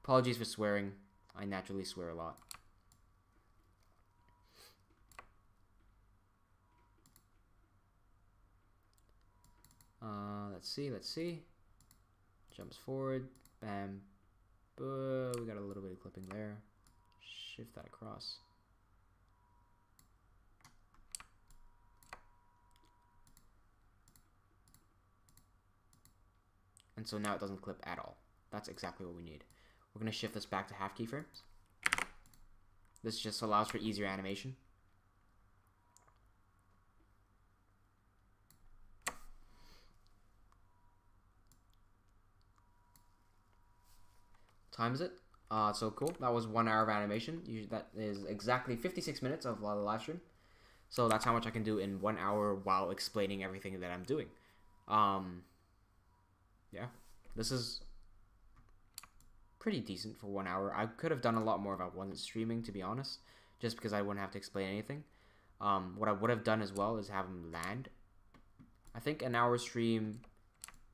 Apologies for swearing. I naturally swear a lot. Let's see. Jumps forward. Bam. We got a little bit of clipping there. Shift that across. And so now it doesn't clip at all. That's exactly what we need. We're going to shift this back to half keyframes. This just allows for easier animation. Time is it? So cool. That was 1 hour of animation. That is exactly 56 minutes of live stream. So that's how much I can do in 1 hour while explaining everything that I'm doing. Yeah, this is pretty decent for 1 hour. I could have done a lot more if I wasn't streaming, to be honest, just because I wouldn't have to explain anything. What I would have done as well is have him land. I think an hour stream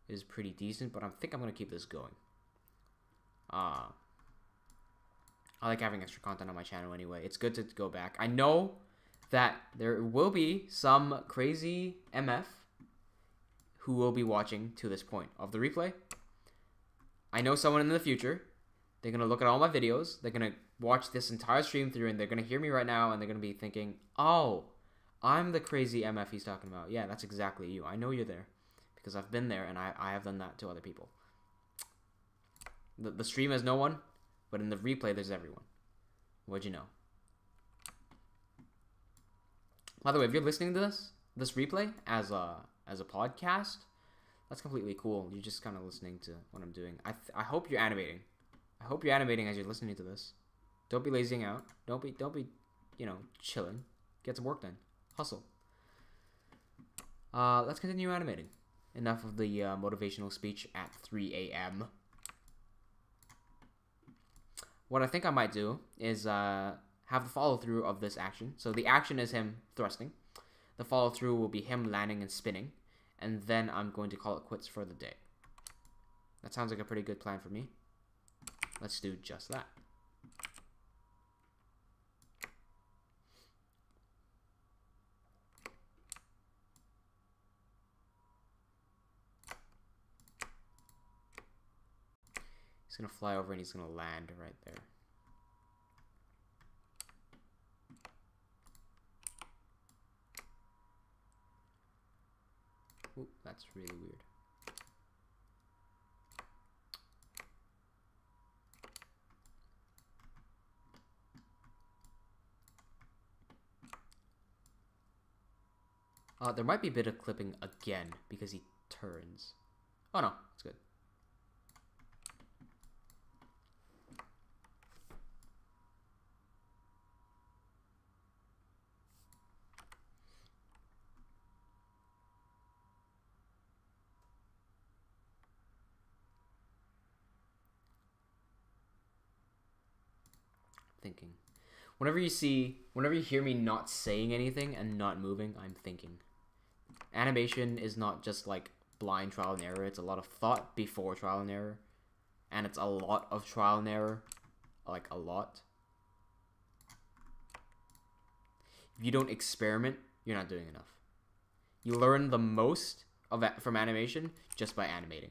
is pretty decent, but I think I'm going to keep this going. I like having extra content on my channel anyway. It's good to go back. I know that there will be some crazy MF who will be watching to this point of the replay. I know someone in the future. They're going to look at all my videos. They're going to watch this entire stream through, and they're going to hear me right now, and they're going to be thinking, oh, I'm the crazy MF he's talking about. Yeah, that's exactly you. I know you're there because I've been there, and I have done that to other people. The stream has no one, but in the replay, there's everyone. What'd you know? By the way, if you're listening to this replay as a podcast, that's completely cool. You're just kind of listening to what I'm doing. I hope you're animating. I hope you're animating as you're listening to this. Don't be lazing out. Don't be, chilling. Get some work done. Hustle. Let's continue animating. Enough of the motivational speech at 3 a.m. What I think I might do is have the follow-through of this action. So the action is him thrusting. The follow-through will be him landing and spinning. And then I'm going to call it quits for the day. That sounds like a pretty good plan for me. Let's do just that. He's going to fly over and he's going to land right there. Ooh, that's really weird. There might be a bit of clipping again because he turns. Oh no, it's good. Thinking. Whenever you hear me not saying anything and not moving, I'm thinking. Animation is not just like blind trial and error. It's a lot of thought before trial and error. And it's a lot of trial and error. Like a lot. If you don't experiment, you're not doing enough. You learn the most from animation just by animating.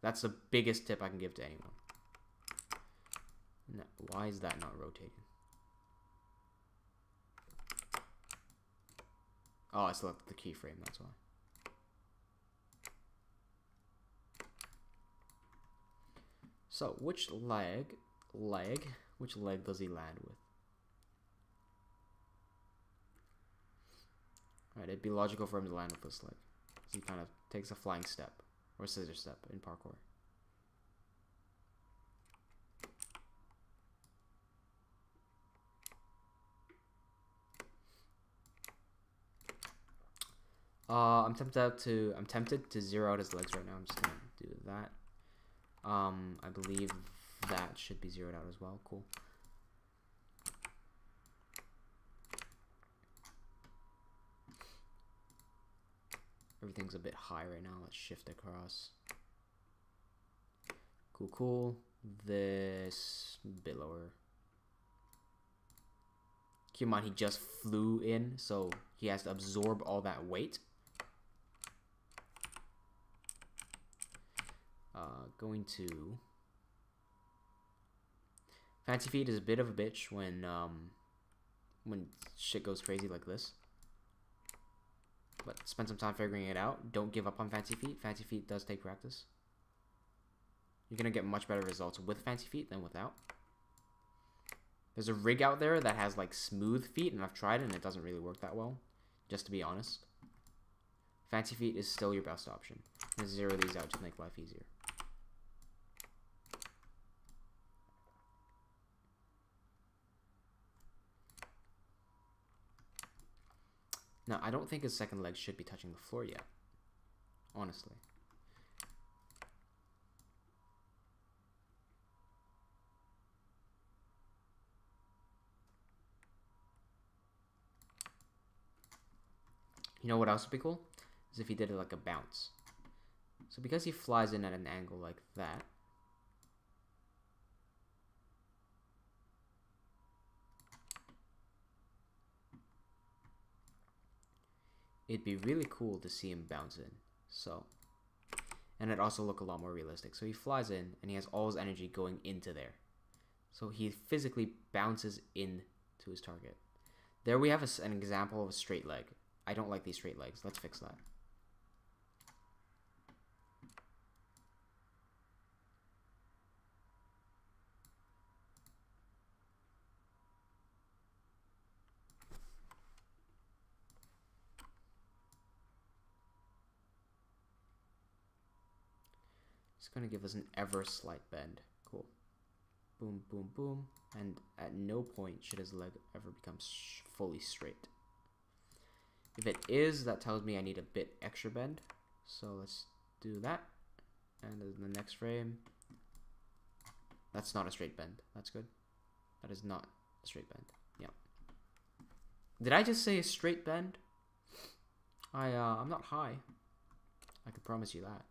That's the biggest tip I can give to anyone. No, why is that not rotating? Oh, I selected the keyframe, that's why. So, which leg does he land with? Alright, it'd be logical for him to land with this leg. So he kind of takes a flying step, or scissor step in parkour. I'm tempted to zero out his legs right now. I'm just gonna do that. I believe that should be zeroed out as well. Cool. Everything's a bit high right now. Let's shift across. Cool, cool. This a bit lower. Keep in mind, he just flew in, so he has to absorb all that weight. Going to... Fancy Feet is a bit of a bitch when shit goes crazy like this. But spend some time figuring it out. Don't give up on Fancy Feet. Fancy Feet does take practice. You're going to get much better results with Fancy Feet than without. There's a rig out there that has like smooth feet, and I've tried it and it doesn't really work that well, just to be honest. Fancy Feet is still your best option. Let's zero these out to make life easier. Now, I don't think his second leg should be touching the floor yet, honestly. You know what else would be cool? Is if he did it like a bounce. So because he flies in at an angle like that, it'd be really cool to see him bounce in. So, and it'd also look a lot more realistic. So he flies in and he has all his energy going into there. So he physically bounces in to his target. There we have an example of a straight leg. I don't like these straight legs. Let's fix that. It's going to give us an ever slight bend. Cool. Boom, boom, boom. And at no point should his leg ever become fully straight. If it is, that tells me I need a bit extra bend. So let's do that. And in the next frame, that's not a straight bend. That's good. That is not a straight bend. Yeah. Did I just say a straight bend? I'm not high. I can promise you that.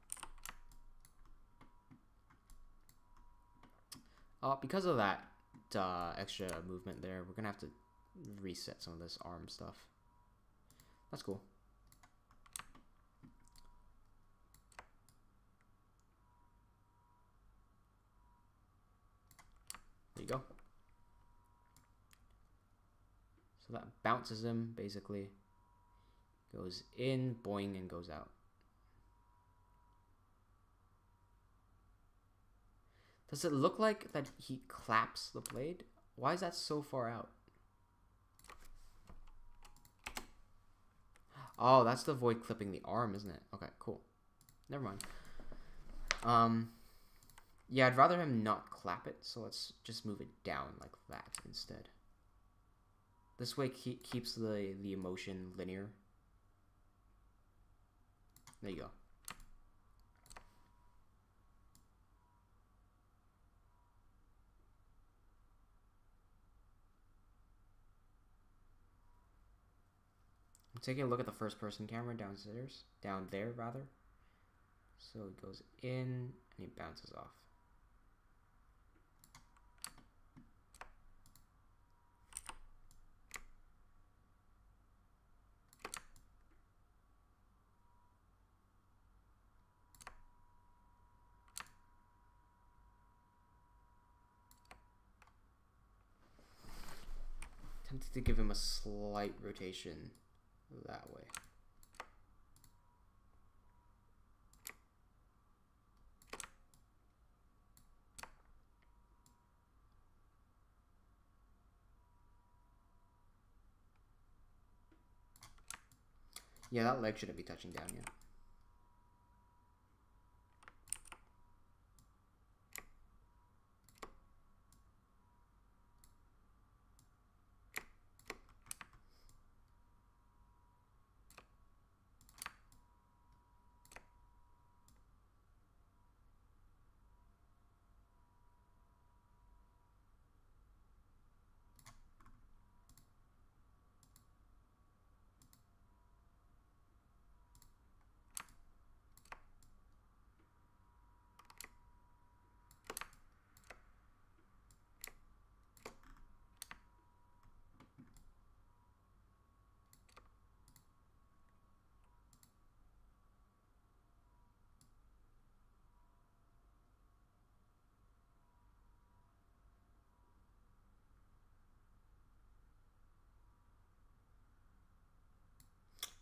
Because of that extra movement there, we're gonna have to reset some of this arm stuff. That's cool. There you go. So that bounces him, basically. Goes in, boing, and goes out. Does it look like that he claps the blade? Why is that so far out? Oh, that's to avoid clipping the arm, isn't it? Okay, cool. Never mind. Yeah, I'd rather him not clap it, so let's just move it down like that instead. This way keeps the emotion linear. There you go. I'm taking a look at the first person camera downstairs, down there rather. So it goes in and he bounces off. to give him a slight rotation that way. Yeah, that leg shouldn't be touching down yet.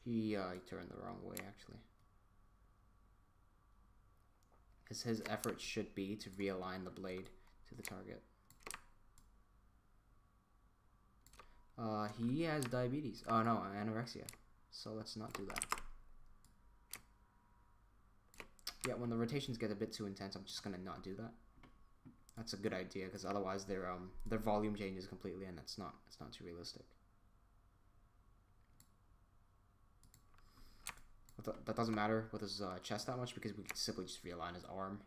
He turned the wrong way, actually. His effort should be to realign the blade to the target. He has diabetes. Oh no, anorexia. So let's not do that. Yeah, when the rotations get a bit too intense, I'm just gonna not do that. That's a good idea, because otherwise their volume changes completely, and it's not too realistic. But that doesn't matter with his chest that much, because we can simply just realign his arm.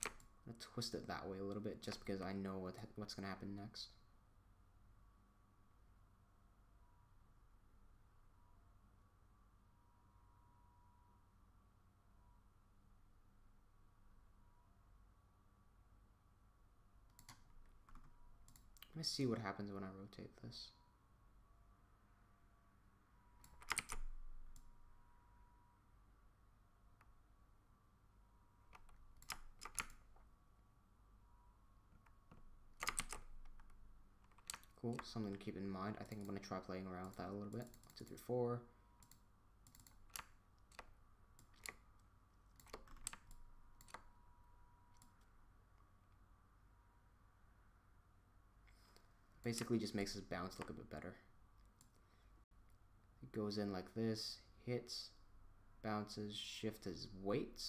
I'm gonna twist it that way a little bit, just because I know what's gonna happen next. Let's see what happens when I rotate this. Cool, something to keep in mind. I think I'm going to try playing around with that a little bit. 1, 2, 3, 4. Basically just makes his bounce look a bit better. It goes in like this, hits, bounces, shift his weight,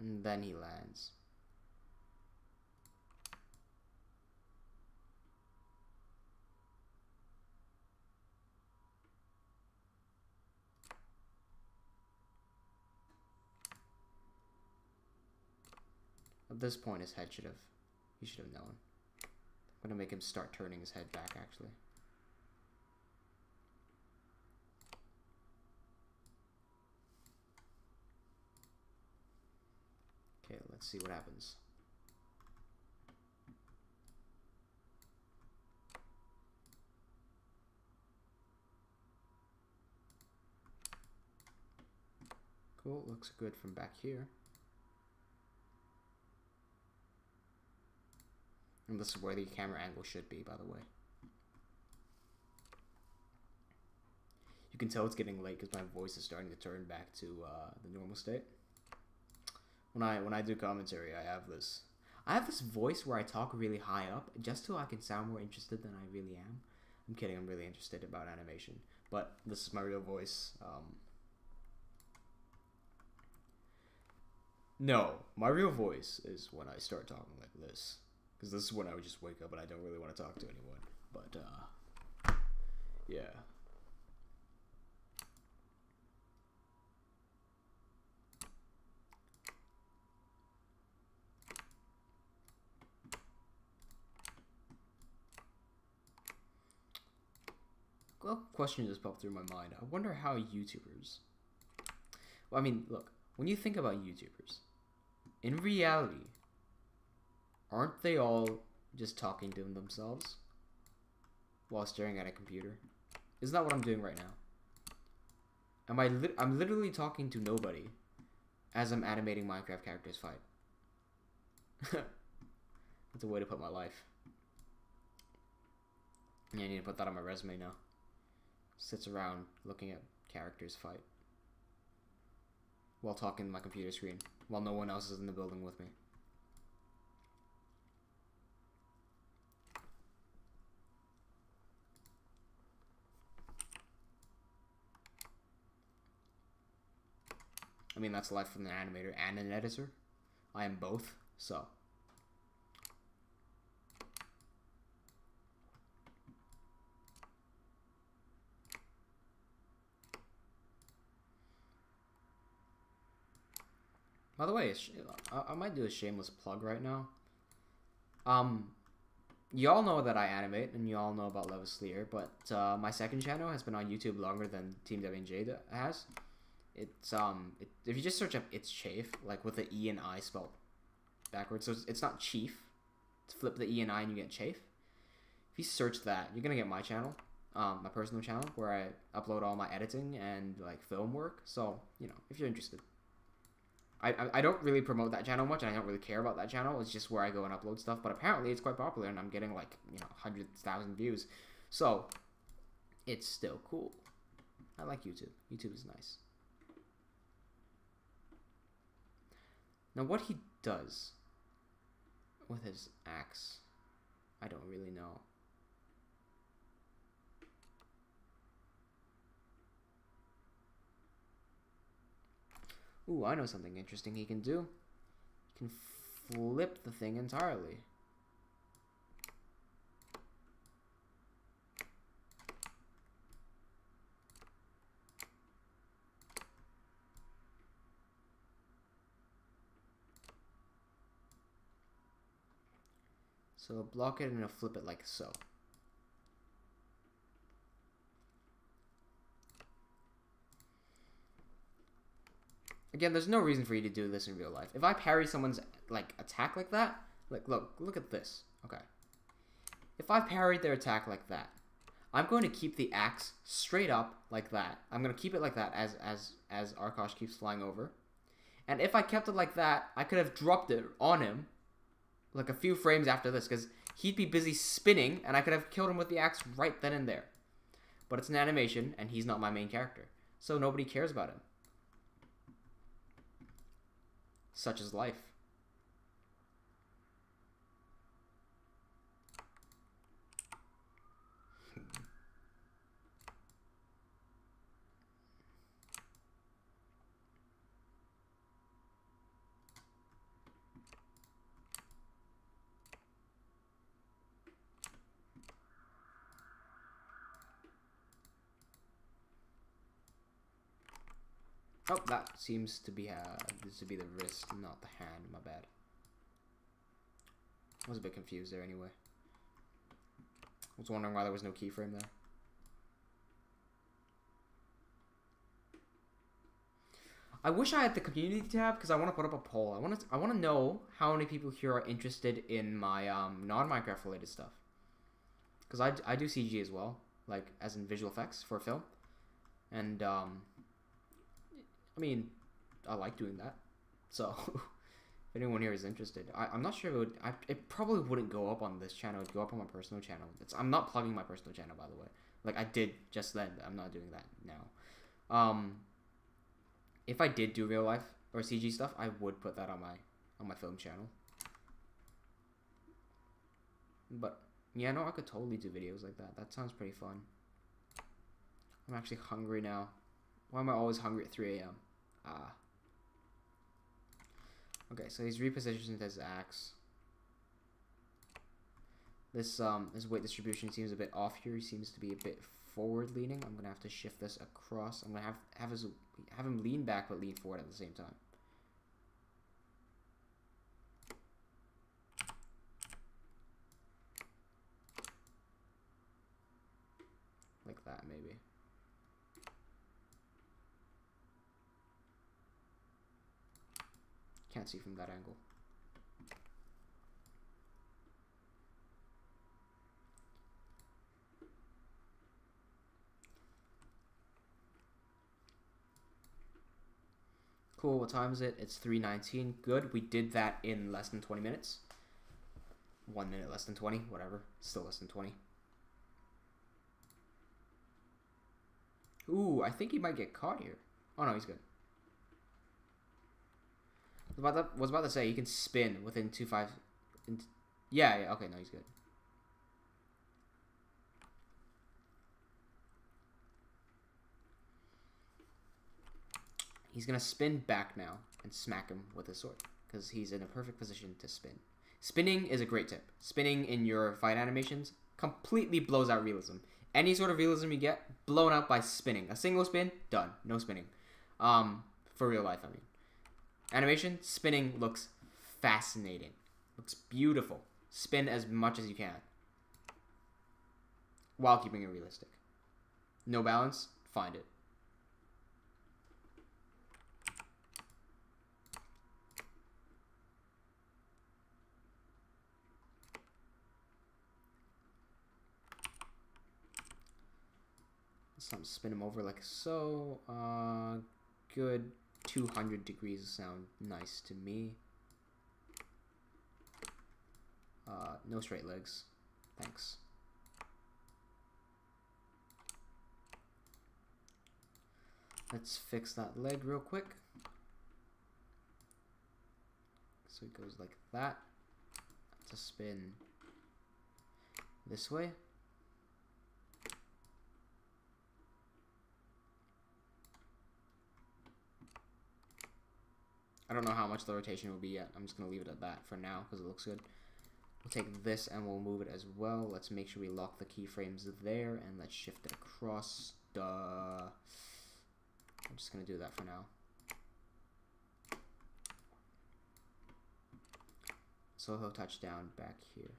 and then he lands. At this point, his head he should have known. I'm gonna make him start turning his head back, actually. Okay, let's see what happens. Cool, looks good from back here. And this is where the camera angle should be, by the way. You can tell it's getting late because my voice is starting to turn back to the normal state. When I do commentary, I have this voice where I talk really high up just so I can sound more interested than I really am. I'm kidding, I'm really interested about animation, but this is my real voice. No, my real voice is when I start talking like this. Because this is when I would just wake up and I don't really want to talk to anyone. But, yeah. Well, question just popped through my mind. I wonder how YouTubers... Well, I mean, look, when you think about YouTubers, in reality, aren't they all just talking to themselves while staring at a computer? Isn't that what I'm doing right now? I'm literally talking to nobody, as I'm animating Minecraft characters fight. That's a way to put my life. Yeah, I need to put that on my resume now. Sits around looking at characters fight while talking to my computer screen while no one else is in the building with me. I mean, that's life from an animator and an editor. I am both, so. By the way, I might do a shameless plug right now. Y'all know that I animate, and y'all know about Levaslier, but my second channel has been on YouTube longer than Team W&J has. It's if you just search up "It's Chafe," like with the E and I spelled backwards, so it's not Chief. It's flip the E and I and you get Chafe. If you search that, you're gonna get my channel, my personal channel, where I upload all my editing and like film work. So you know, if you're interested. I don't really promote that channel much, and I don't really care about that channel. It's just where I go and upload stuff. But apparently, it's quite popular, and I'm getting like 100,000 views. So it's still cool. I like YouTube. YouTube is nice. Now, what he does with his axe, I don't really know. Ooh, I know something interesting he can do. He can flip the thing entirely. So block it and I'll flip it like so. Again, there's no reason for you to do this in real life. If I parry someone's like attack like that, like look at this. Okay. If I parried their attack like that, I'm going to keep the axe straight up like that. I'm going to keep it like that as Arkosh keeps flying over. And if I kept it like that, I could have dropped it on him like a few frames after this, because he'd be busy spinning and I could have killed him with the axe right then and there. But it's an animation and he's not my main character, so nobody cares about him. Such is life. Oh, that seems to be the wrist, not the hand. My bad. I was a bit confused there anyway. I was wondering why there was no keyframe there. I wish I had the community tab because I want to put up a poll. I want to know how many people here are interested in my non-Minecraft related stuff. Because I do CG as well, like as in visual effects for film, and I mean, I like doing that. So, if anyone here is interested, I'm not sure if it would. It probably wouldn't go up on this channel. It'd go up on my personal channel. I'm not plugging my personal channel, by the way. Like I did just then. I'm not doing that now. If I did do real life or CG stuff, I would put that on my film channel. But yeah, no, I could totally do videos like that. That sounds pretty fun. I'm actually hungry now. Why am I always hungry at 3 a.m.? Okay, so he's repositioned his axe. This weight distribution seems a bit off here. He seems to be a bit forward leaning. I'm gonna have to shift this across. I'm gonna have him lean back but lean forward at the same time. Like that, maybe. Can't see from that angle. Cool, what time is it? It's 3:19. Good, we did that in less than 20 minutes. 1 minute less than 20, whatever. Still less than 20. Ooh, I think he might get caught here. Oh no, he's good. Was about to say, you can spin within 2-5... Yeah, okay, no, he's good. He's going to spin back now and smack him with his sword, because he's in a perfect position to spin. Spinning is a great tip. Spinning in your fight animations completely blows out realism. Any sort of realism you get, blown out by spinning. A single spin, done. No spinning. For real life, I mean. Animation, spinning looks fascinating. Looks beautiful. Spin as much as you can, while keeping it realistic. No balance, find it. Let's spin him over like so. Good 200 degrees sound nice to me. No straight legs. Thanks. Let's fix that leg real quick. So it goes like that. To spin this way. I don't know how much the rotation will be yet. I'm just going to leave it at that for now because it looks good. We'll take this and we'll move it as well. Let's make sure we lock the keyframes there and let's shift it across. I'm just going to do that for now. So he'll touch down back here.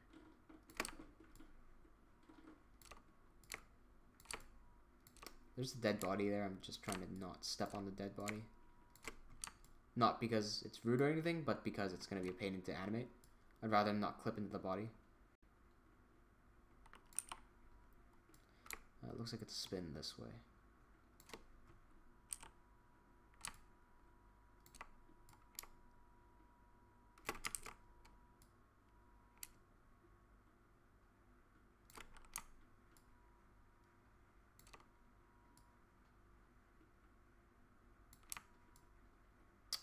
There's a dead body there. I'm just trying to not step on the dead body. Not because it's rude or anything, but because it's going to be a pain to animate. I'd rather not clip into the body. It looks like it's spin this way.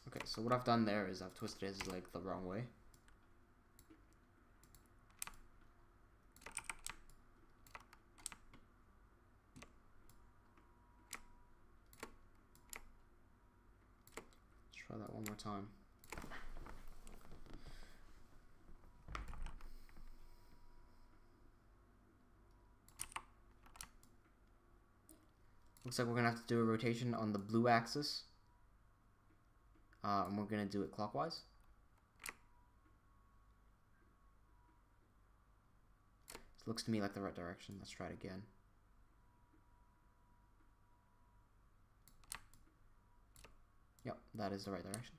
Okay, so what I've done there is I've twisted his leg the wrong way. Let's try that one more time. Looks like we're gonna have to do a rotation on the blue axis. And we're going to do it clockwise. This looks to me like the right direction. Let's try it again. Yep, that is the right direction.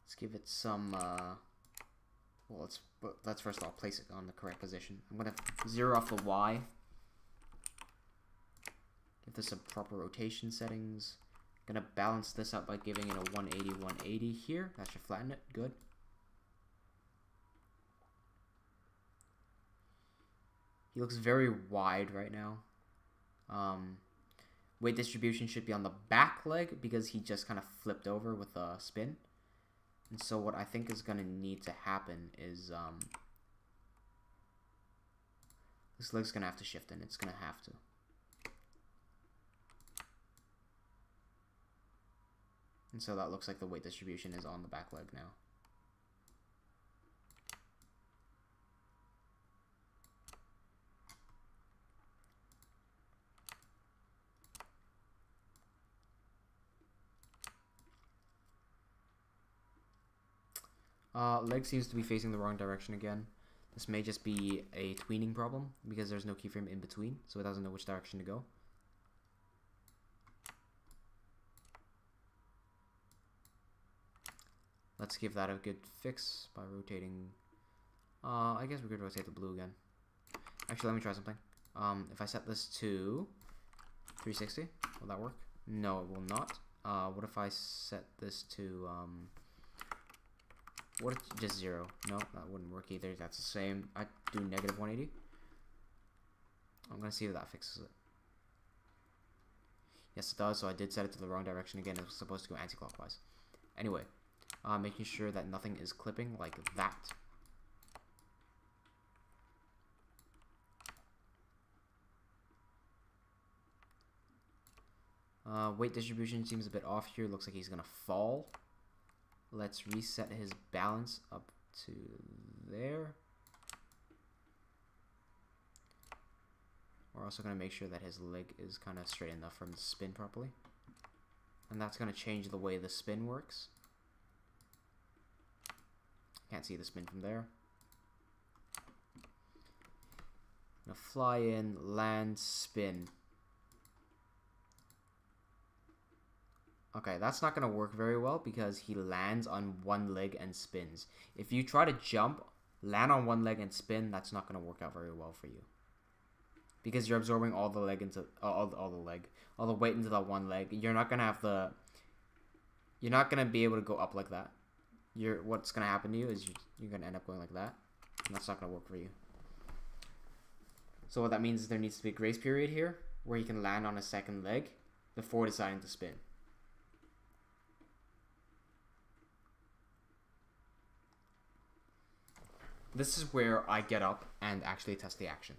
Let's give it some, well, let's first of all place it on the correct position. I'm going to zero off the Y. Give this some proper rotation settings. Gonna balance this out by giving it a 180, 180 here. That should flatten it. Good. He looks very wide right now. Weight distribution should be on the back leg because he just kind of flipped over with a spin. And so what I think is gonna need to happen is this leg's gonna have to shift in. It's gonna have to. And so that looks like the weight distribution is on the back leg now. Leg seems to be facing the wrong direction again. This may just be a tweening problem because there's no keyframe in between, so it doesn't know which direction to go. Let's give that a good fix by rotating. I guess we could rotate the blue again. Actually, let me try something. If I set this to 360. Will that work? No, it will not. What if I set this to what if just 0? No, that wouldn't work either. That's the same. I do negative 180. I'm gonna see if that fixes it. Yes, it does. So I did set it to the wrong direction again. It was supposed to go anti-clockwise. Anyway, making sure that nothing is clipping like that. Weight distribution seems a bit off here. Looks like he's gonna fall. Let's reset his balance up to there. We're also gonna make sure that his leg is kind of straight enough for him to spin properly. And that's gonna change the way the spin works. Can't see the spin from there. Gonna fly in, land, spin. Okay, that's not going to work very well because he lands on one leg and spins. If you try to jump, land on one leg and spin, that's not going to work out very well for you. Because you're absorbing all the leg into all the weight into that one leg. You're not going to have the you're not going to be able to go up like that. What's going to happen to you is you're going to end up going like that. And that's not going to work for you. So what that means is there needs to be a grace period here where he can land on a second leg before deciding to spin. This is where I get up and actually test the action.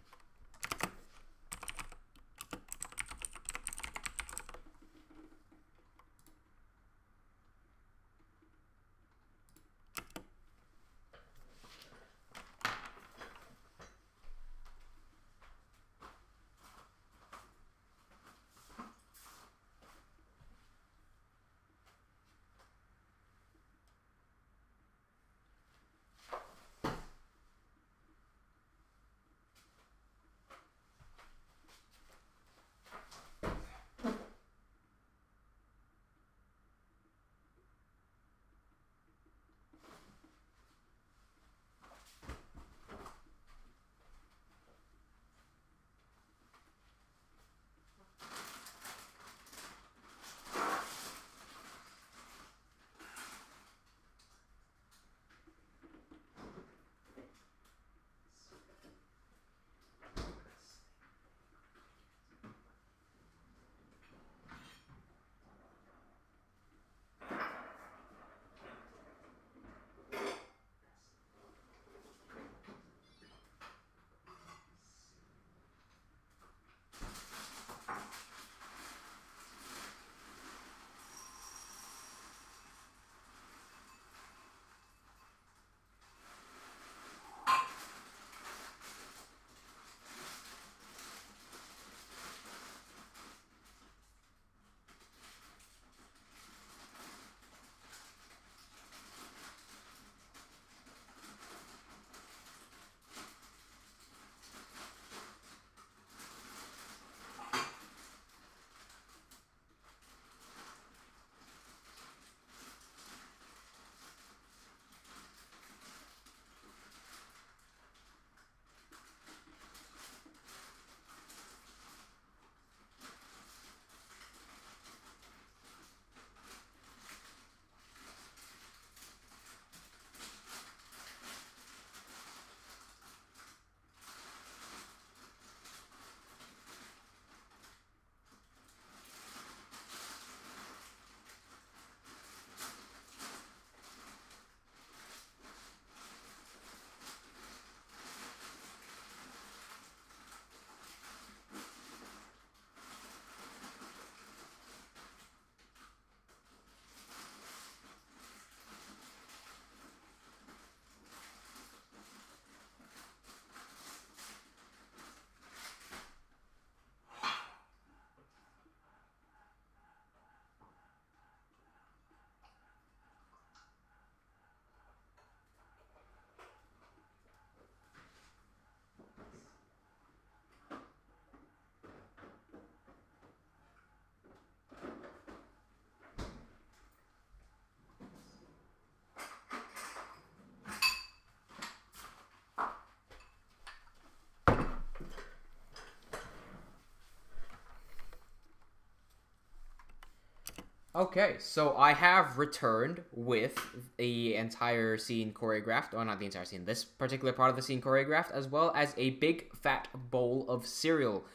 Okay, so I have returned with the entire scene choreographed, or not the entire scene, this particular part of the scene choreographed, as well as a big fat bowl of cereal,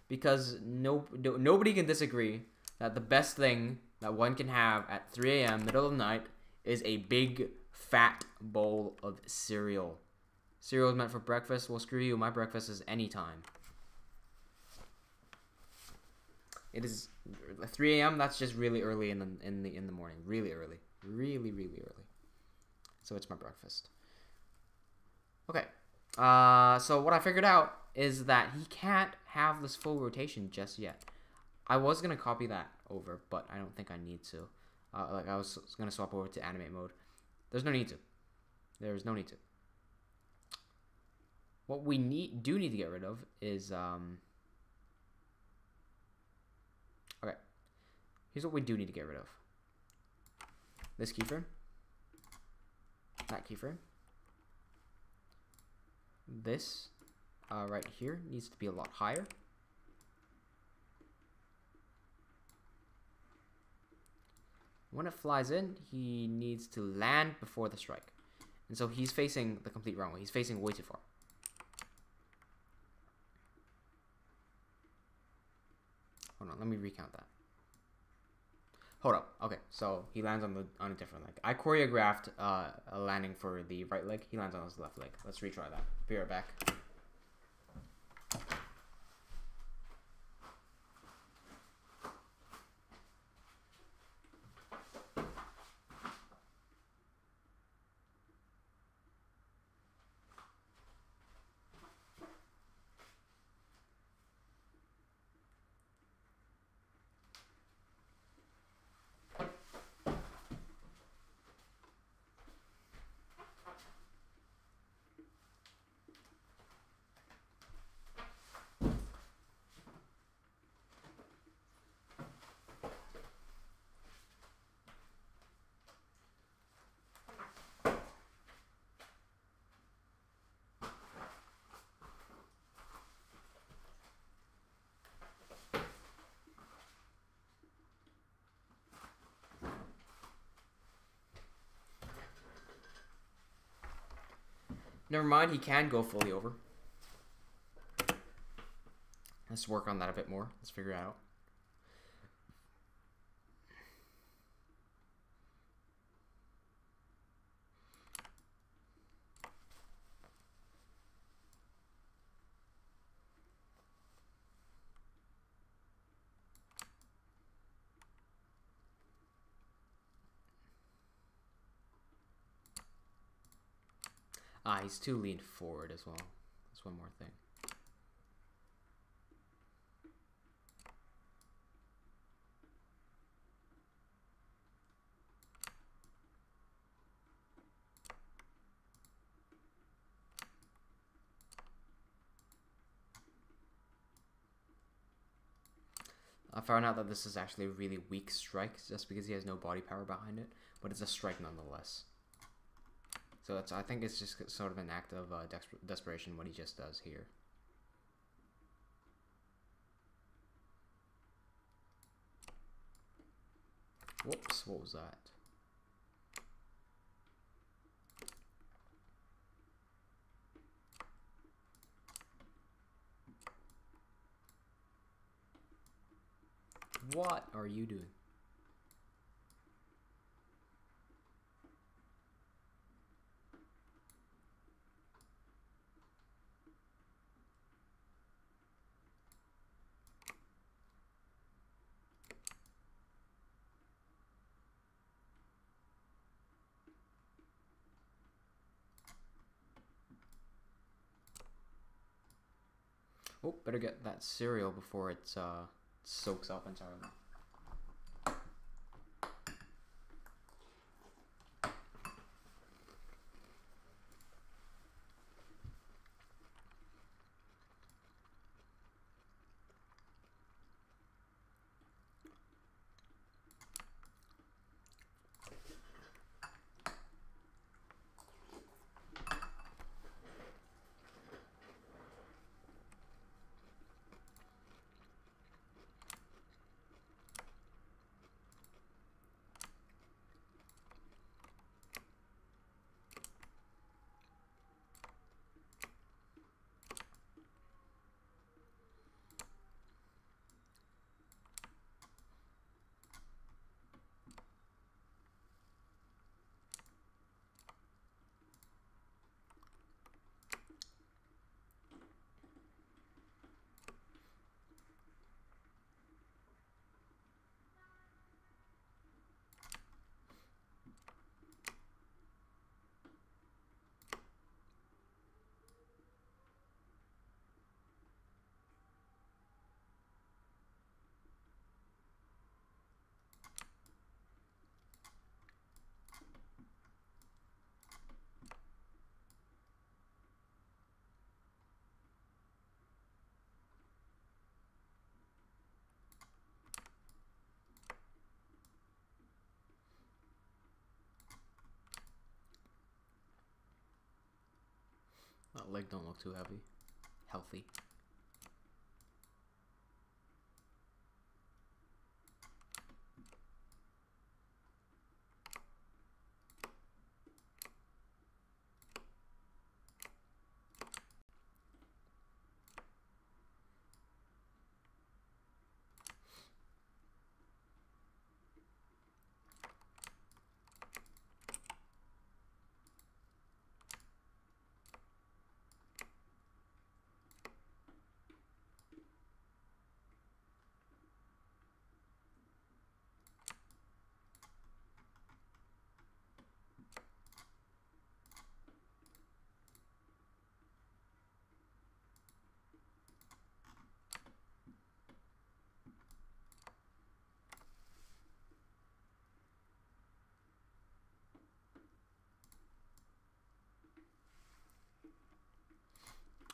because nobody can disagree that the best thing that one can have at 3 a.m. middle of the night is a big fat bowl of cereal. Cereal is meant for breakfast. Well, screw you. My breakfast is anytime. It is 3 a.m. That's just really early in the morning. Really early. Really early. So it's my breakfast. Okay. So what I figured out is that he can't have this full rotation just yet. I was gonna copy that over, but I don't think I need to. Like I was gonna swap over to animate mode. There's no need to. There's no need to. What we do need to get rid of is okay. Here's what we do need to get rid of. This keyframe. That keyframe. This right here needs to be a lot higher. When it flies in, he needs to land before the strike. And so he's facing the complete wrong way. He's facing way too far. Hold on, let me recount that. Hold up. Okay, so he lands on a different leg. I choreographed a landing for the right leg. He lands on his left leg. Let's retry that. Be right back. Never mind, he can go fully over. Let's work on that a bit more. Let's figure it out. He's too leaned forward as well. That's one more thing. I found out that this is actually a really weak strike just because he has no body power behind it, but it's a strike nonetheless. So I think it's just sort of an act of desperation what he just does here. Whoops, what was that? What are you doing? Oh, better get that cereal before it soaks up entirely. leg don't look too heavy. Healthy.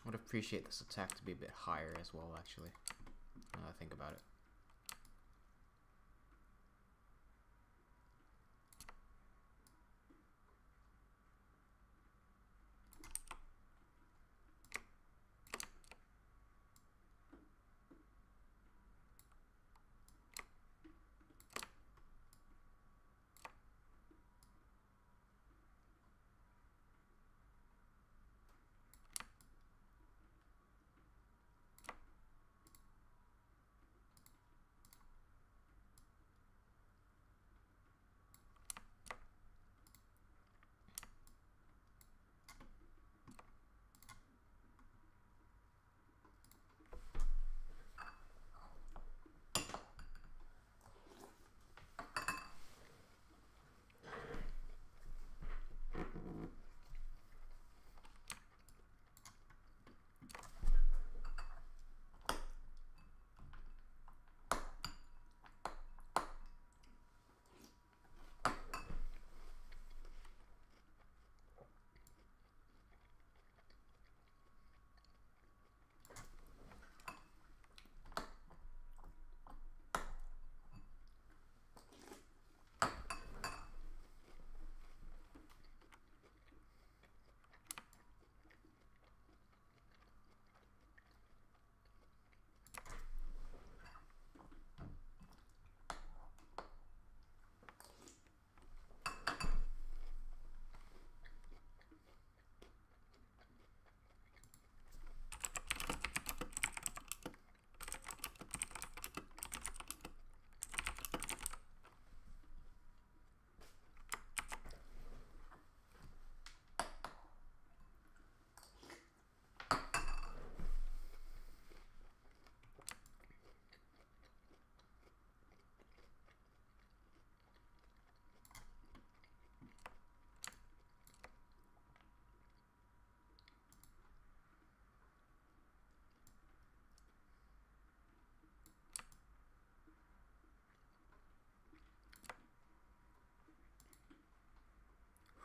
I would appreciate this attack to be a bit higher as well, actually, now that I think about it.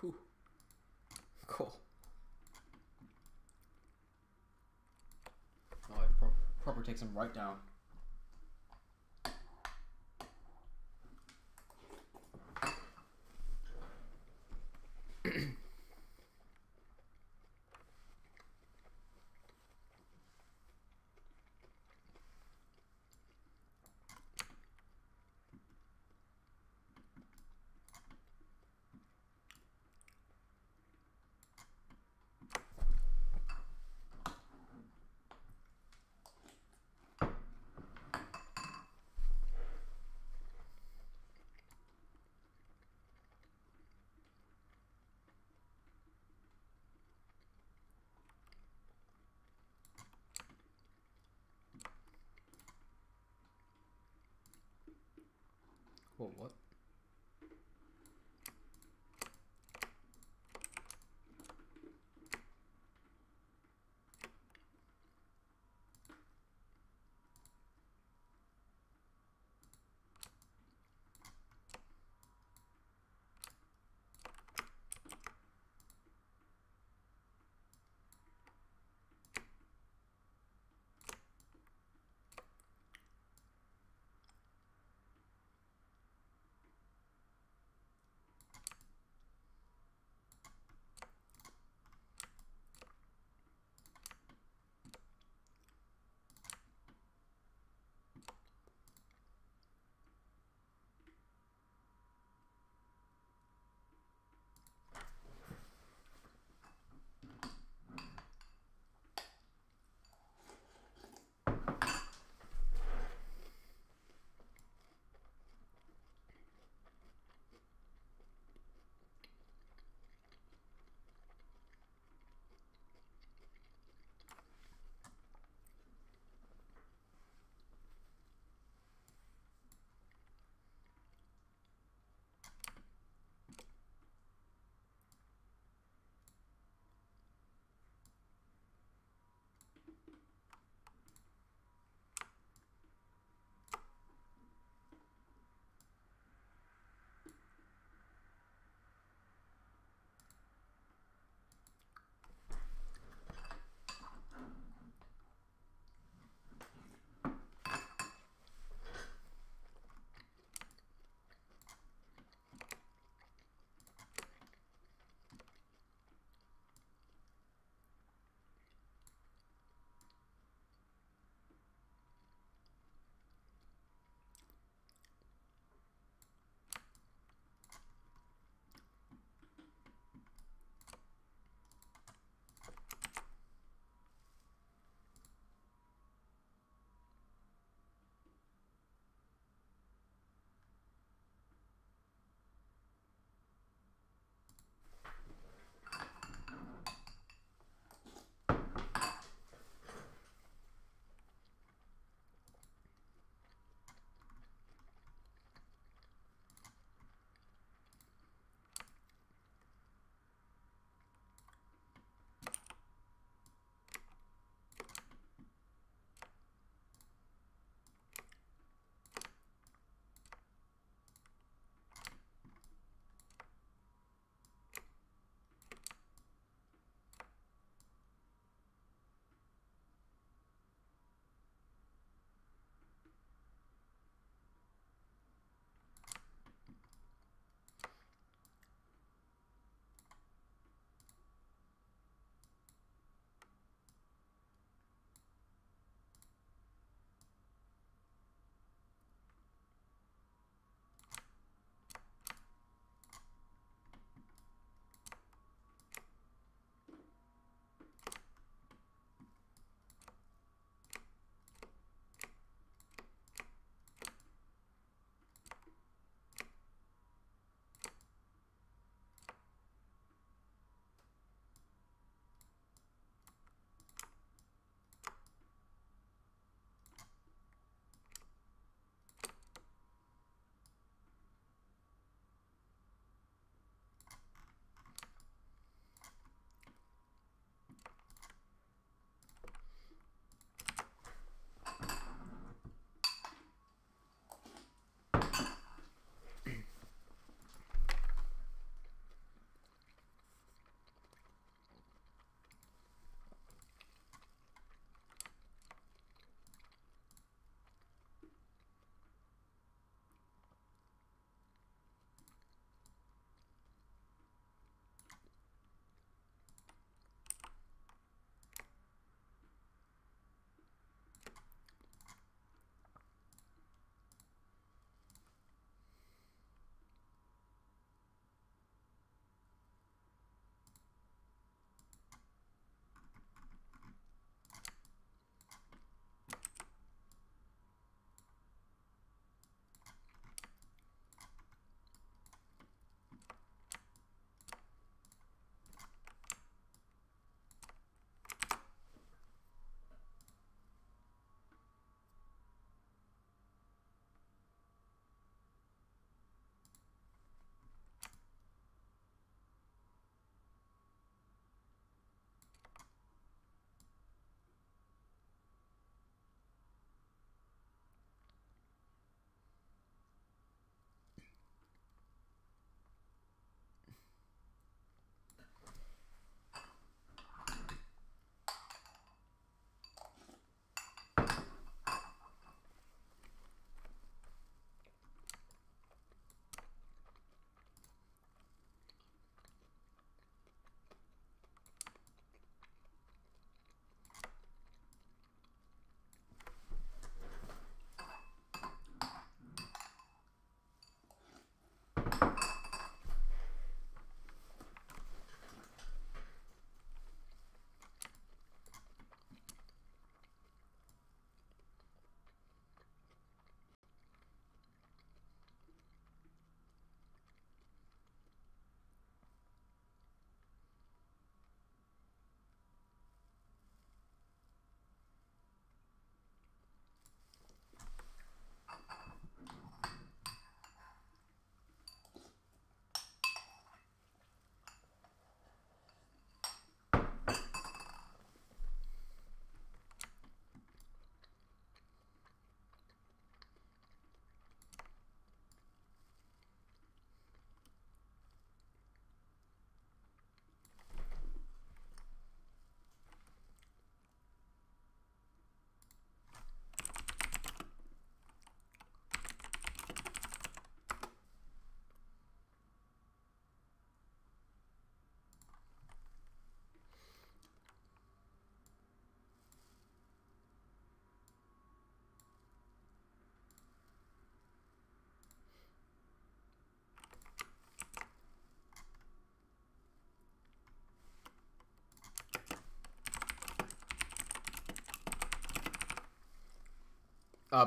Whew. Cool. Oh, I proper takes him right down. Whoa, what?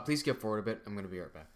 Please skip forward a bit. I'm gonna be right back.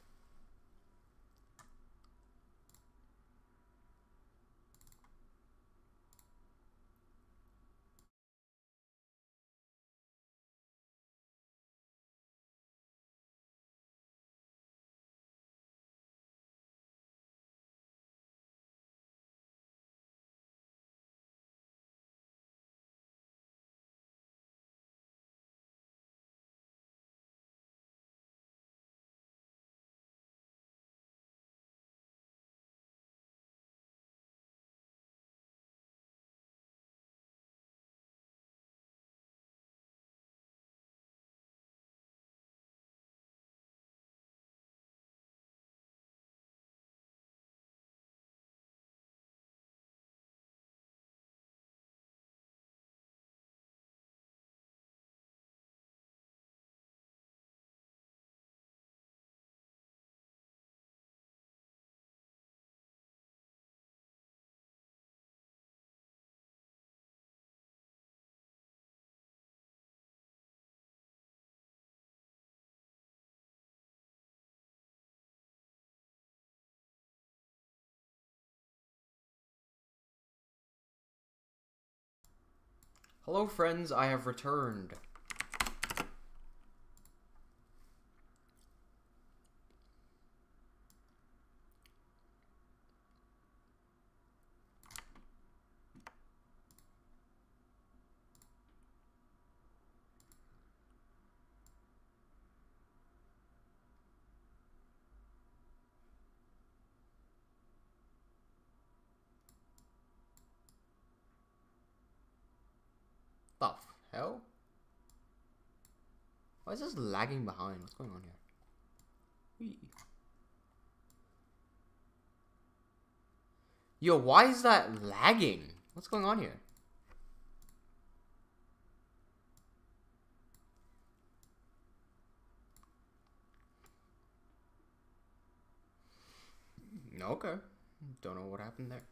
Hello, friends. I have returned. The hell? Why is this lagging behind? What's going on here? Whee. Yo, why is that lagging? What's going on here? Okay. Don't know what happened there.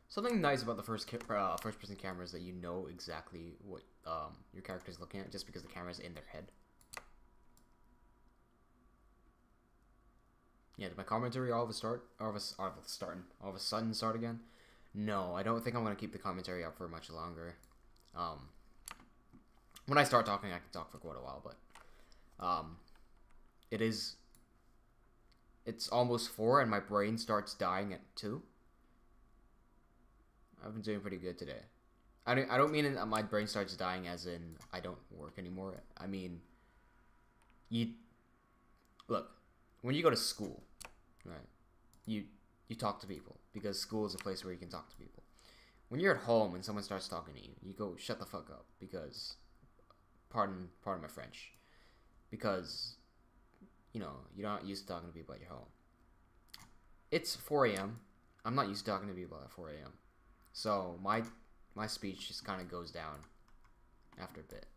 Something nice about the first-person camera is that you know exactly what your character is looking at just because the camera's in their head. Yeah, did my commentary all of a sudden start again? No, I don't think I'm gonna keep the commentary up for much longer. When I start talking, I can talk for quite a while, but it's almost 4 and my brain starts dying at 2. I've been doing pretty good today. I don't mean my brain starts dying as in I don't work anymore. I mean, look, when you go to school, right? You talk to people because school is a place where you can talk to people. When you're at home and someone starts talking to you, you go shut the fuck up because, pardon my French, because you're not used to talking to people at your home. It's 4 a.m. I'm not used to talking to people at 4 a.m. So my speech just kind of goes down after a bit.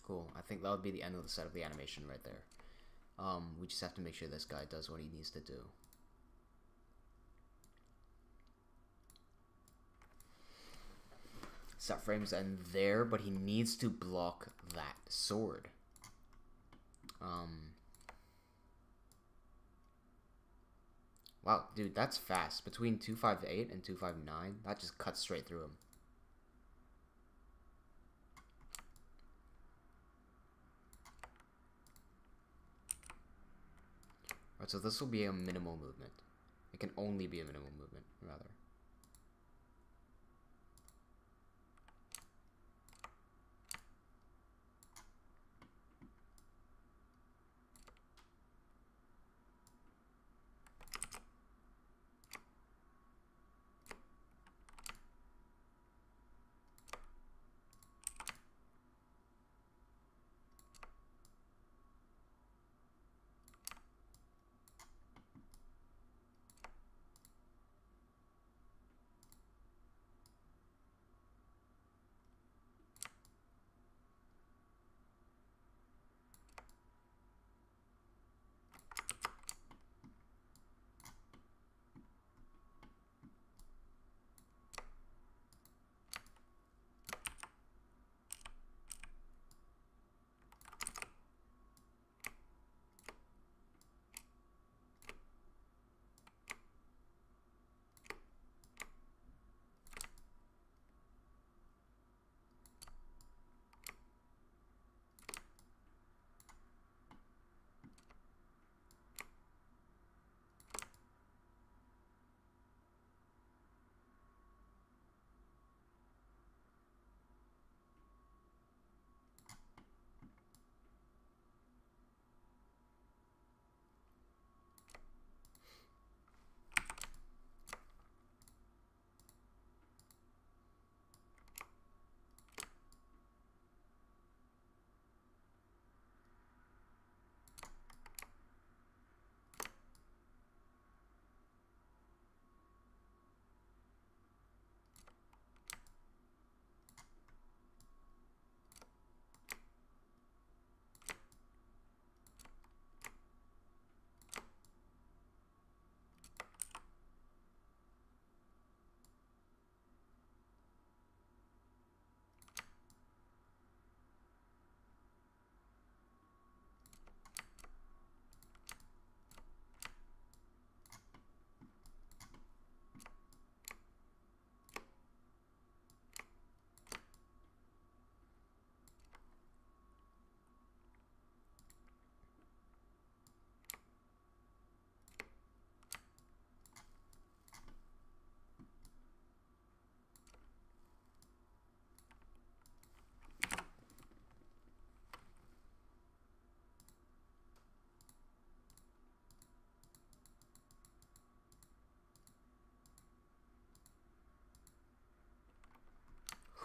Cool. I think that would be the end of the set of the animation right there. We just have to make sure this guy does what he needs to do. Set frames end there, but he needs to block that sword. Wow, dude, that's fast. Between 258 and 259, that just cuts straight through him. Alright, so this will be a minimal movement. It can only be a minimal movement, rather.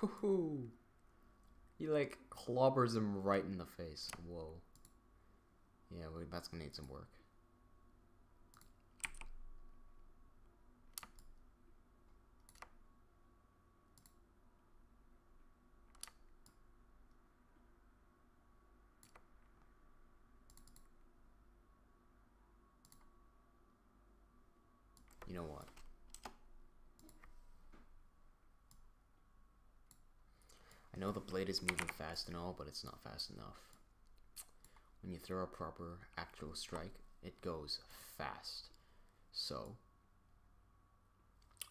Hoo-hoo. He like clobbers him right in the face. Whoa. Yeah, that's gonna need some work. You know what? I know the blade is moving fast and all, but it's not fast enough. When you throw a proper actual strike, it goes fast. So,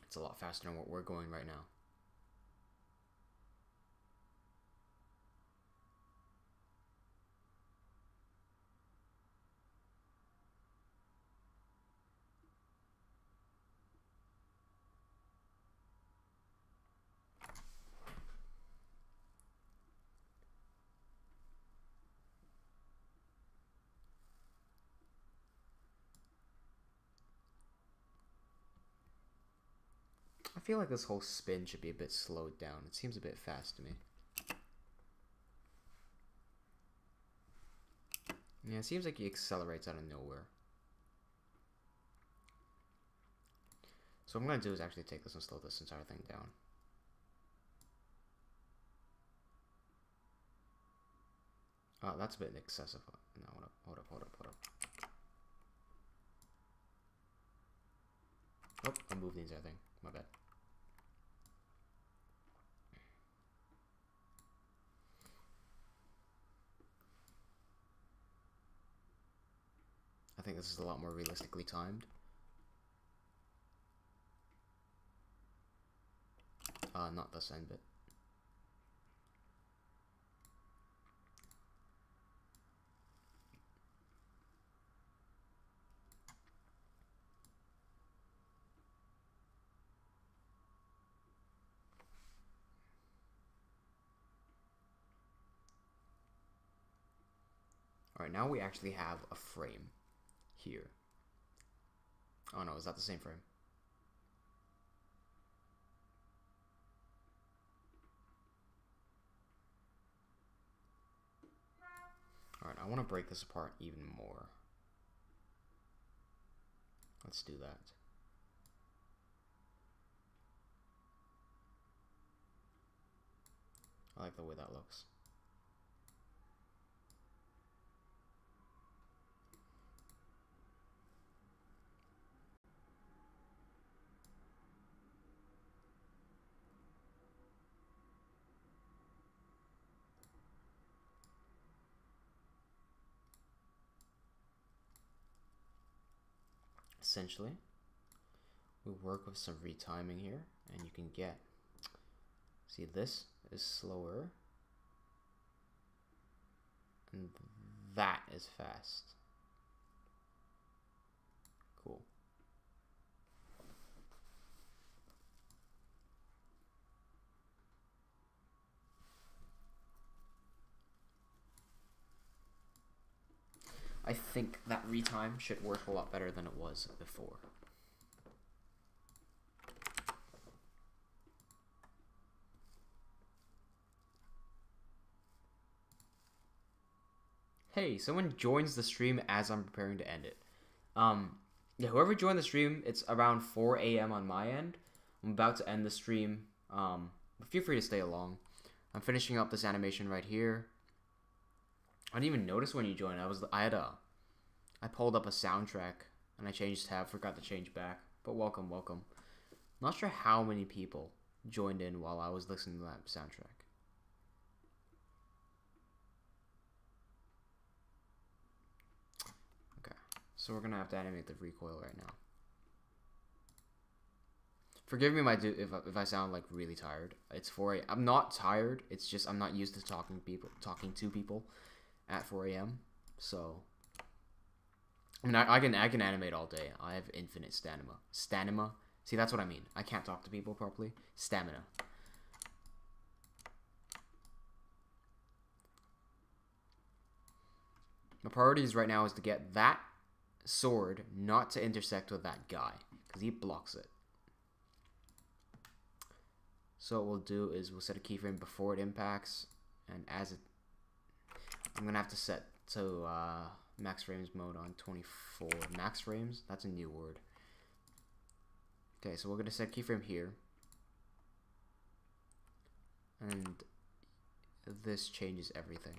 it's a lot faster than what we're going right now. I feel like this whole spin should be a bit slowed down. It seems a bit fast to me. Yeah, it seems like he accelerates out of nowhere. So what I'm going to do is actually take this and slow this entire thing down. That's a bit excessive. No, hold up. Oh, I moved the entire thing. My bad. I think this is a lot more realistically timed. Not this end bit. Alright, now we actually have a frame here. Oh no, is that the same frame? Alright, I want to break this apart even more. Let's do that. I like the way that looks. Essentially, we work with some retiming here, and you can get, see, this is slower, and that is fast. Cool. I think that retime should work a lot better than it was before. Hey, someone joins the stream as I'm preparing to end it. Yeah, whoever joined the stream, it's around 4 a.m. on my end. I'm about to end the stream. But feel free to stay along. I'm finishing up this animation right here. I didn't even notice when you joined. I pulled up a soundtrack and I changed tab, forgot to change back. But welcome. Not sure how many people joined in while I was listening to that soundtrack. Okay, so we're gonna have to animate the recoil right now. Forgive me if I sound like really tired. It's 4 a.m. I'm not tired. It's just I'm not used to talking to people at 4 a.m. So, I mean, I can animate all day. I have infinite stamina. See, that's what I mean. I can't talk to people properly. Stamina. My priorities right now is to get that sword not to intersect with that guy, because he blocks it. So what we'll do is we'll set a keyframe before it impacts, and as it, I'm gonna have to set to max frames mode on 24. Max frames? That's a new word. Okay, so we're gonna set keyframe here, and this changes everything.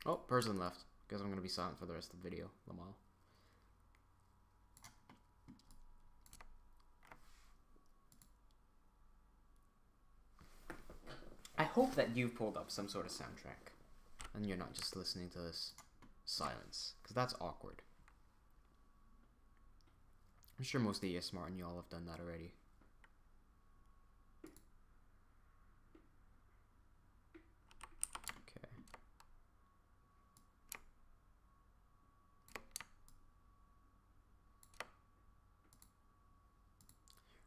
Oh, person left. Guess I'm gonna be silent for the rest of the video. Lamal. I hope that you've pulled up some sort of soundtrack and you're not just listening to this silence, because that's awkward. I'm sure most of you are smart and you all have done that already. Okay.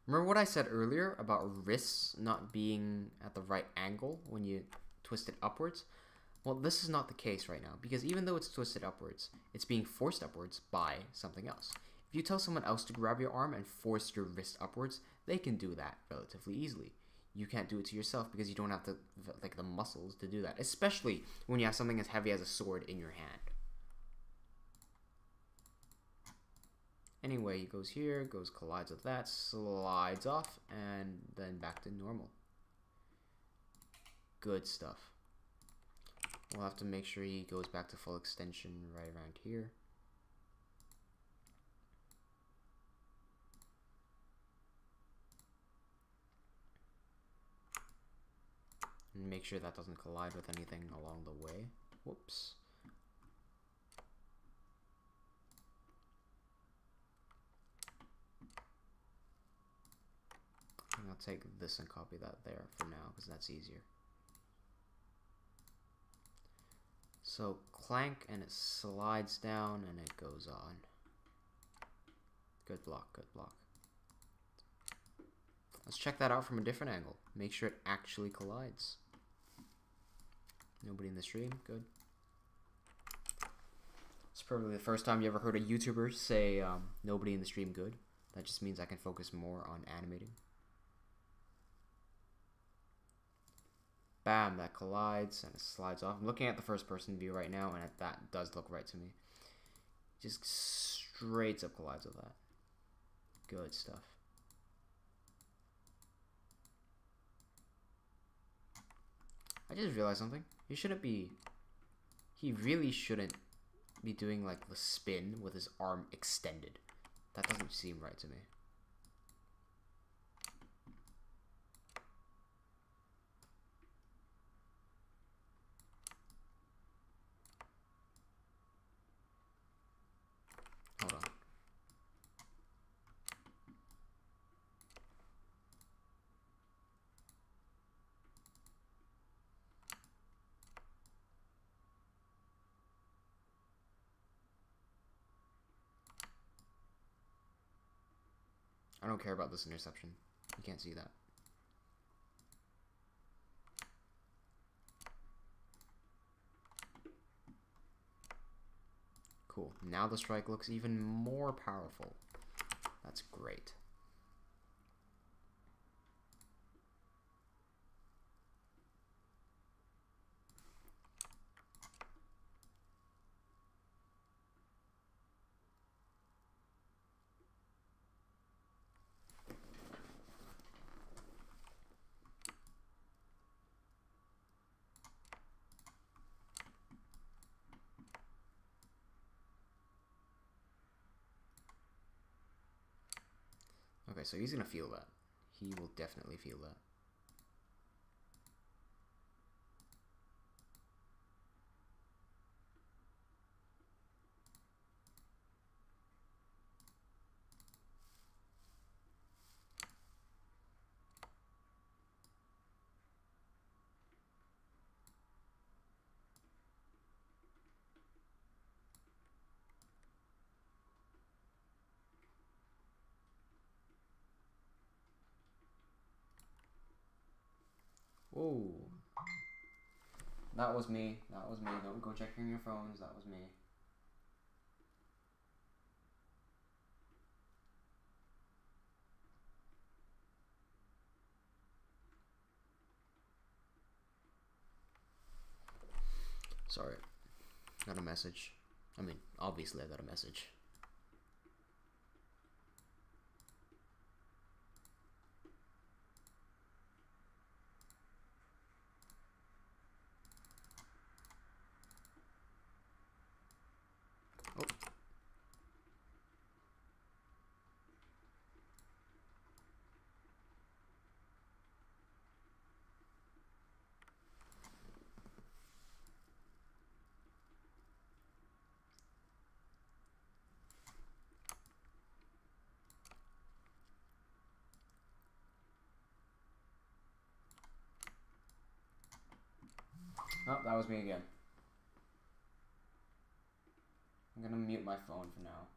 Remember what I said earlier about wrists not being at the right angle when you twist it upwards? Well, this is not the case right now, because even though it's twisted upwards, it's being forced upwards by something else. If you tell someone else to grab your arm and force your wrist upwards, they can do that relatively easily. You can't do it to yourself because you don't have the muscles to do that, especially when you have something as heavy as a sword in your hand. Anyway, he goes here, collides with that, slides off, and then back to normal. Good stuff. We'll have to make sure he goes back to full extension right around here. And make sure that doesn't collide with anything along the way. Whoops. And I'll take this and copy that there for now because that's easier. So clank, and it slides down and it goes on. Good block, good block. Let's check that out from a different angle. Make sure it actually collides. Nobody in the stream, good. It's probably the first time you ever heard a YouTuber say nobody in the stream, good. That just means I can focus more on animating. Bam, that collides and it slides off. I'm looking at the first person view right now and that does look right to me. Just straight up collides with that. Good stuff. I just realized something. He really shouldn't be doing like the spin with his arm extended. That doesn't seem right to me. Hold on. I don't care about this interception. You can't see that. Cool. Now the strike looks even more powerful. That's great. Okay, so he's gonna feel that. He will definitely feel that. Whoa. That was me. That was me. Don't go checking your phones. That was me. Sorry. Got a message. I mean, obviously I got a message. Oh. Oh, that was me again. I'm gonna mute my phone for now.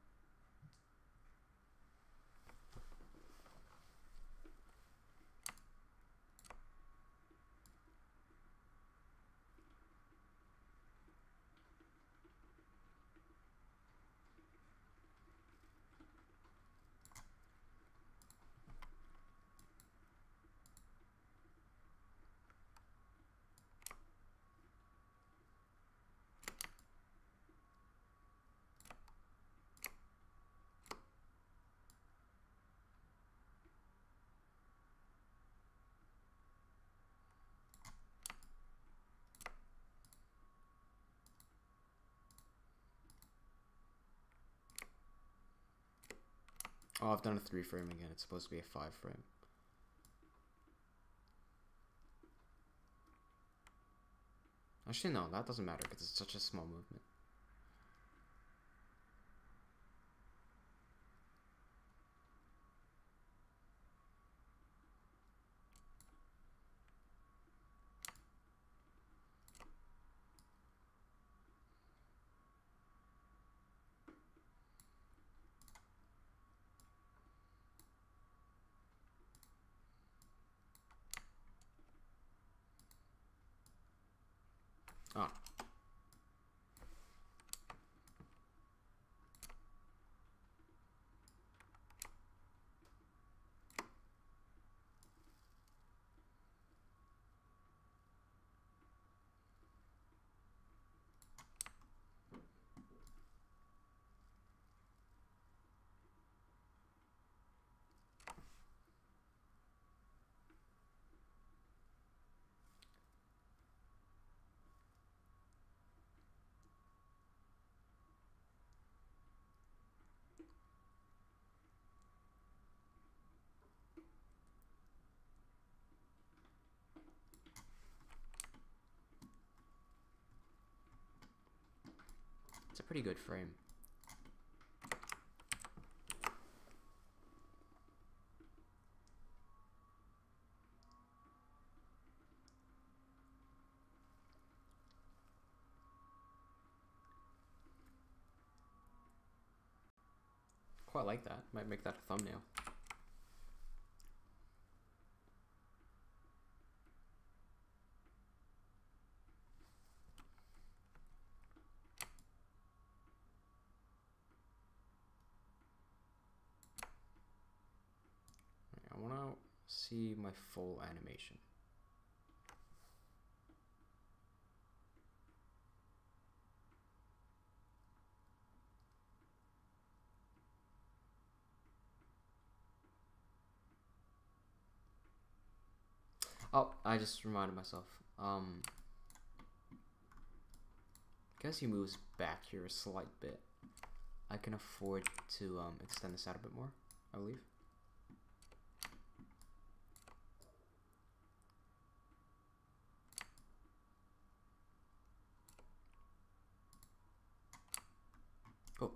Oh, I've done a 3 frame again. It's supposed to be a 5 frame. Actually, no, that doesn't matter because it's such a small movement. Ah. It's a pretty good frame. Quite like that. Might make that a thumbnail. I want to see my full animation. Oh, I just reminded myself. Guess he moves back here a slight bit. I can afford to extend this out a bit more, I believe. Cool.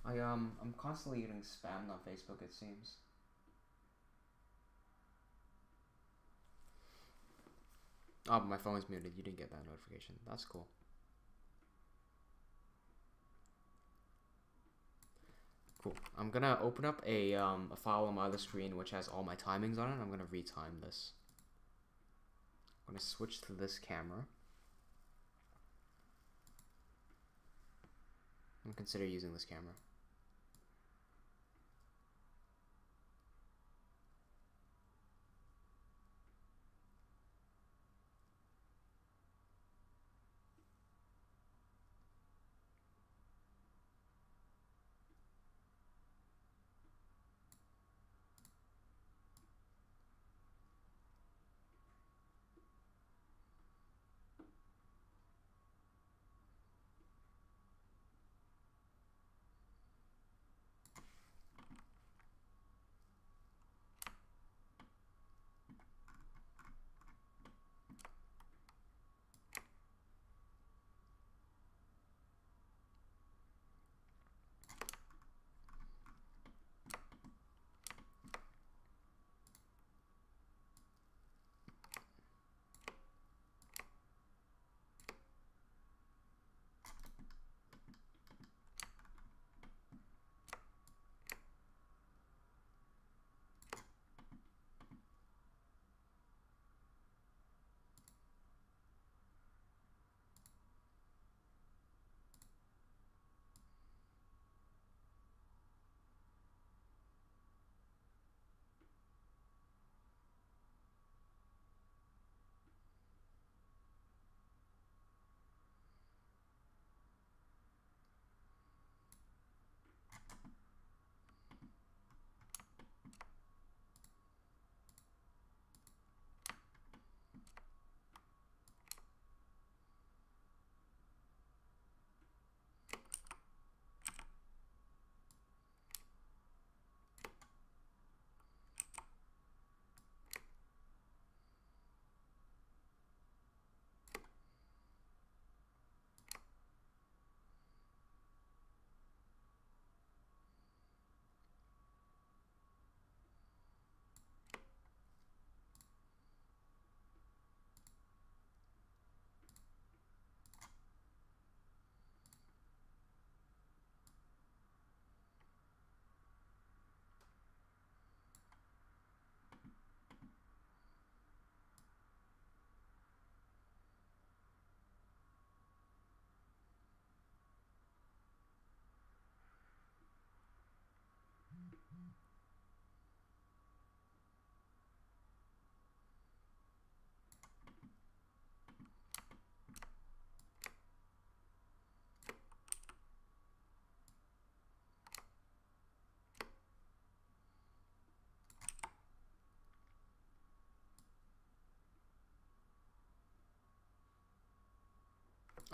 I'm constantly getting spammed on Facebook, it seems. Oh, but my phone is muted. You didn't get that notification. That's cool. Cool. I'm gonna open up a file on my other screen which has all my timings on it. I'm gonna retime this. I'm gonna switch to this camera. I'm consider using this camera.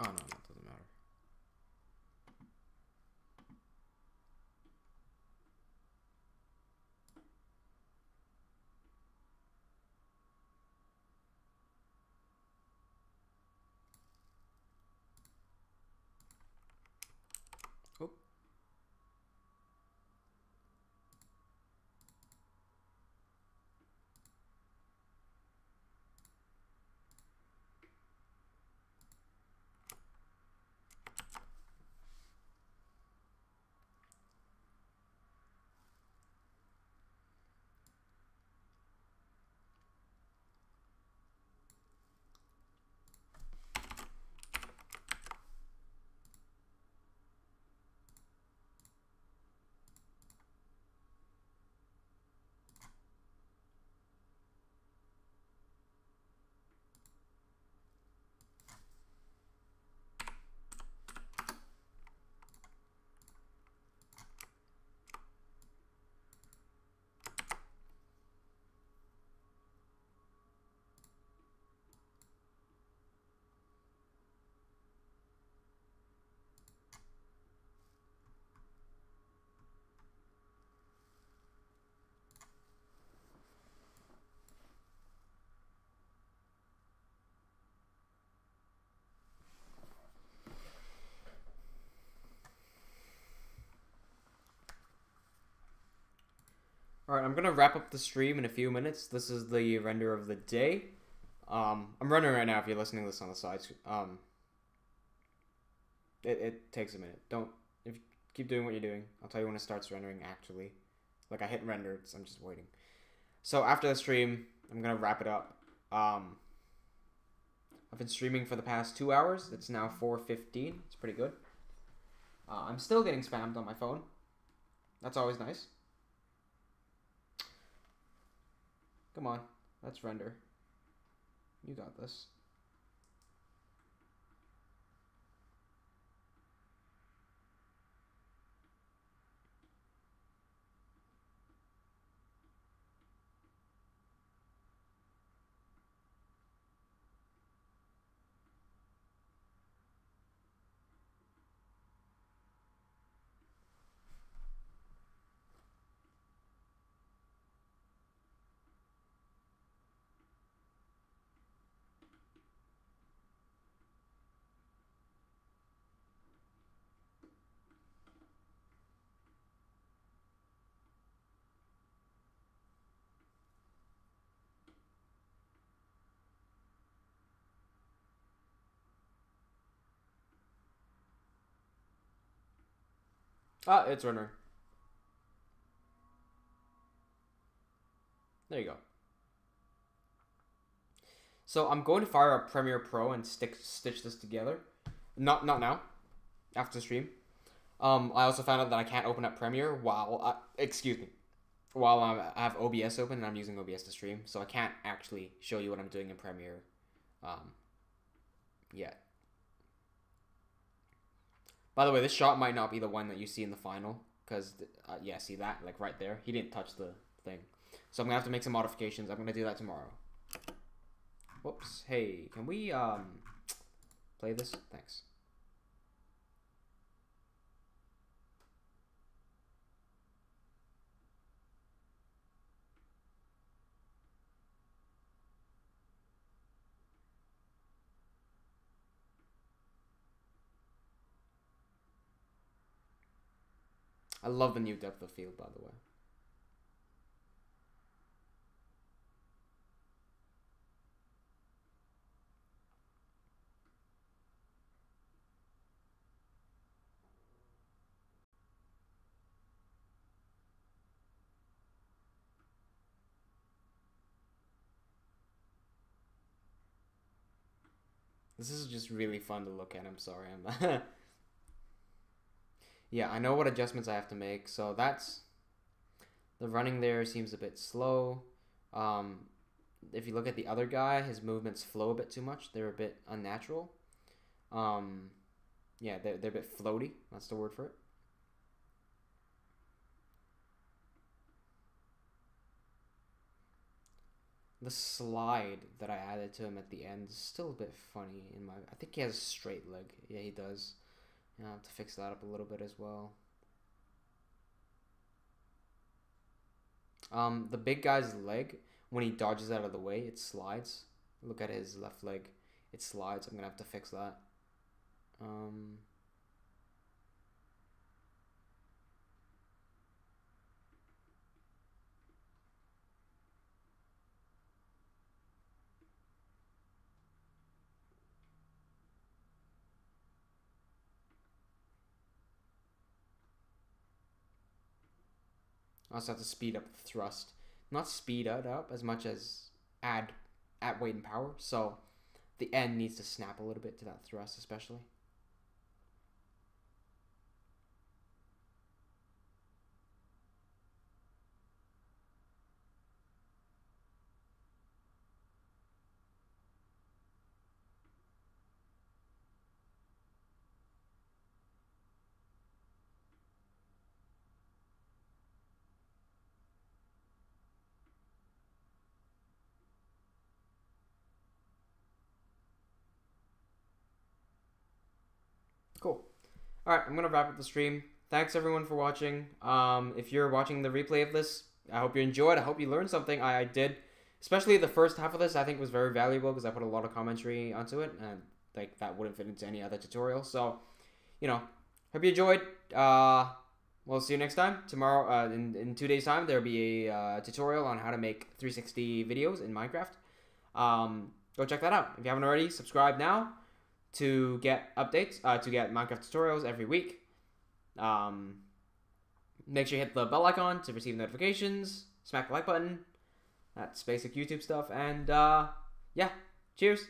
Oh no, that doesn't matter. Oh. Alright, I'm gonna wrap up the stream in a few minutes. This is the render of the day. I'm running right now if you're listening to this on the side. It takes a minute. If you keep doing what you're doing, I'll tell you when it starts rendering actually. Like I hit render, I'm just waiting. So after the stream, I'm gonna wrap it up. I've been streaming for the past 2 hours. It's now 4:15. It's pretty good. I'm still getting spammed on my phone. That's always nice. Come on, let's render. You got this. Ah, it's rendering. There you go. So I'm going to fire up Premiere Pro and stitch this together. Not now. After the stream. I also found out that I can't open up Premiere while while I have OBS open and I'm using OBS to stream, so I can't actually show you what I'm doing in Premiere yet. By the way, this shot might not be the one that you see in the final, because, yeah, see that? Like, right there. He didn't touch the thing. So I'm going to have to make some modifications. I'm going to do that tomorrow. Whoops. Hey, can we, play this? Thanks. I love the new depth of field, by the way. This is just really fun to look at. I'm sorry. Yeah, I know what adjustments I have to make. So that's... The running there seems a bit slow. If you look at the other guy, his movements flow a bit too much. They're a bit unnatural. Yeah, they're a bit floaty. That's the word for it. The slide that I added to him at the end is still a bit funny in my. I think he has a straight leg. Yeah, he does. Yeah, I'll have to fix that up a little bit as well. The big guy's leg, when he dodges out of the way, it slides. Look at his left leg. It slides. I'm gonna have to fix that. I also have to speed up the thrust. Not speed it up as much as add weight and power. So the end needs to snap a little bit to that thrust especially. Cool. Alright, I'm gonna wrap up the stream. Thanks everyone for watching. If you're watching the replay of this, I hope you enjoyed. I hope you learned something. I did. Especially the first half of this, I think was very valuable because I put a lot of commentary onto it, and like that wouldn't fit into any other tutorial. So, hope you enjoyed. We'll see you next time. Tomorrow, in 2 days' time, there'll be a tutorial on how to make 360 videos in Minecraft. Go check that out. If you haven't already, subscribe now to get updates, to get Minecraft tutorials every week. Make sure you hit the bell icon to receive notifications. Smack the like button. That's basic YouTube stuff. And yeah, cheers.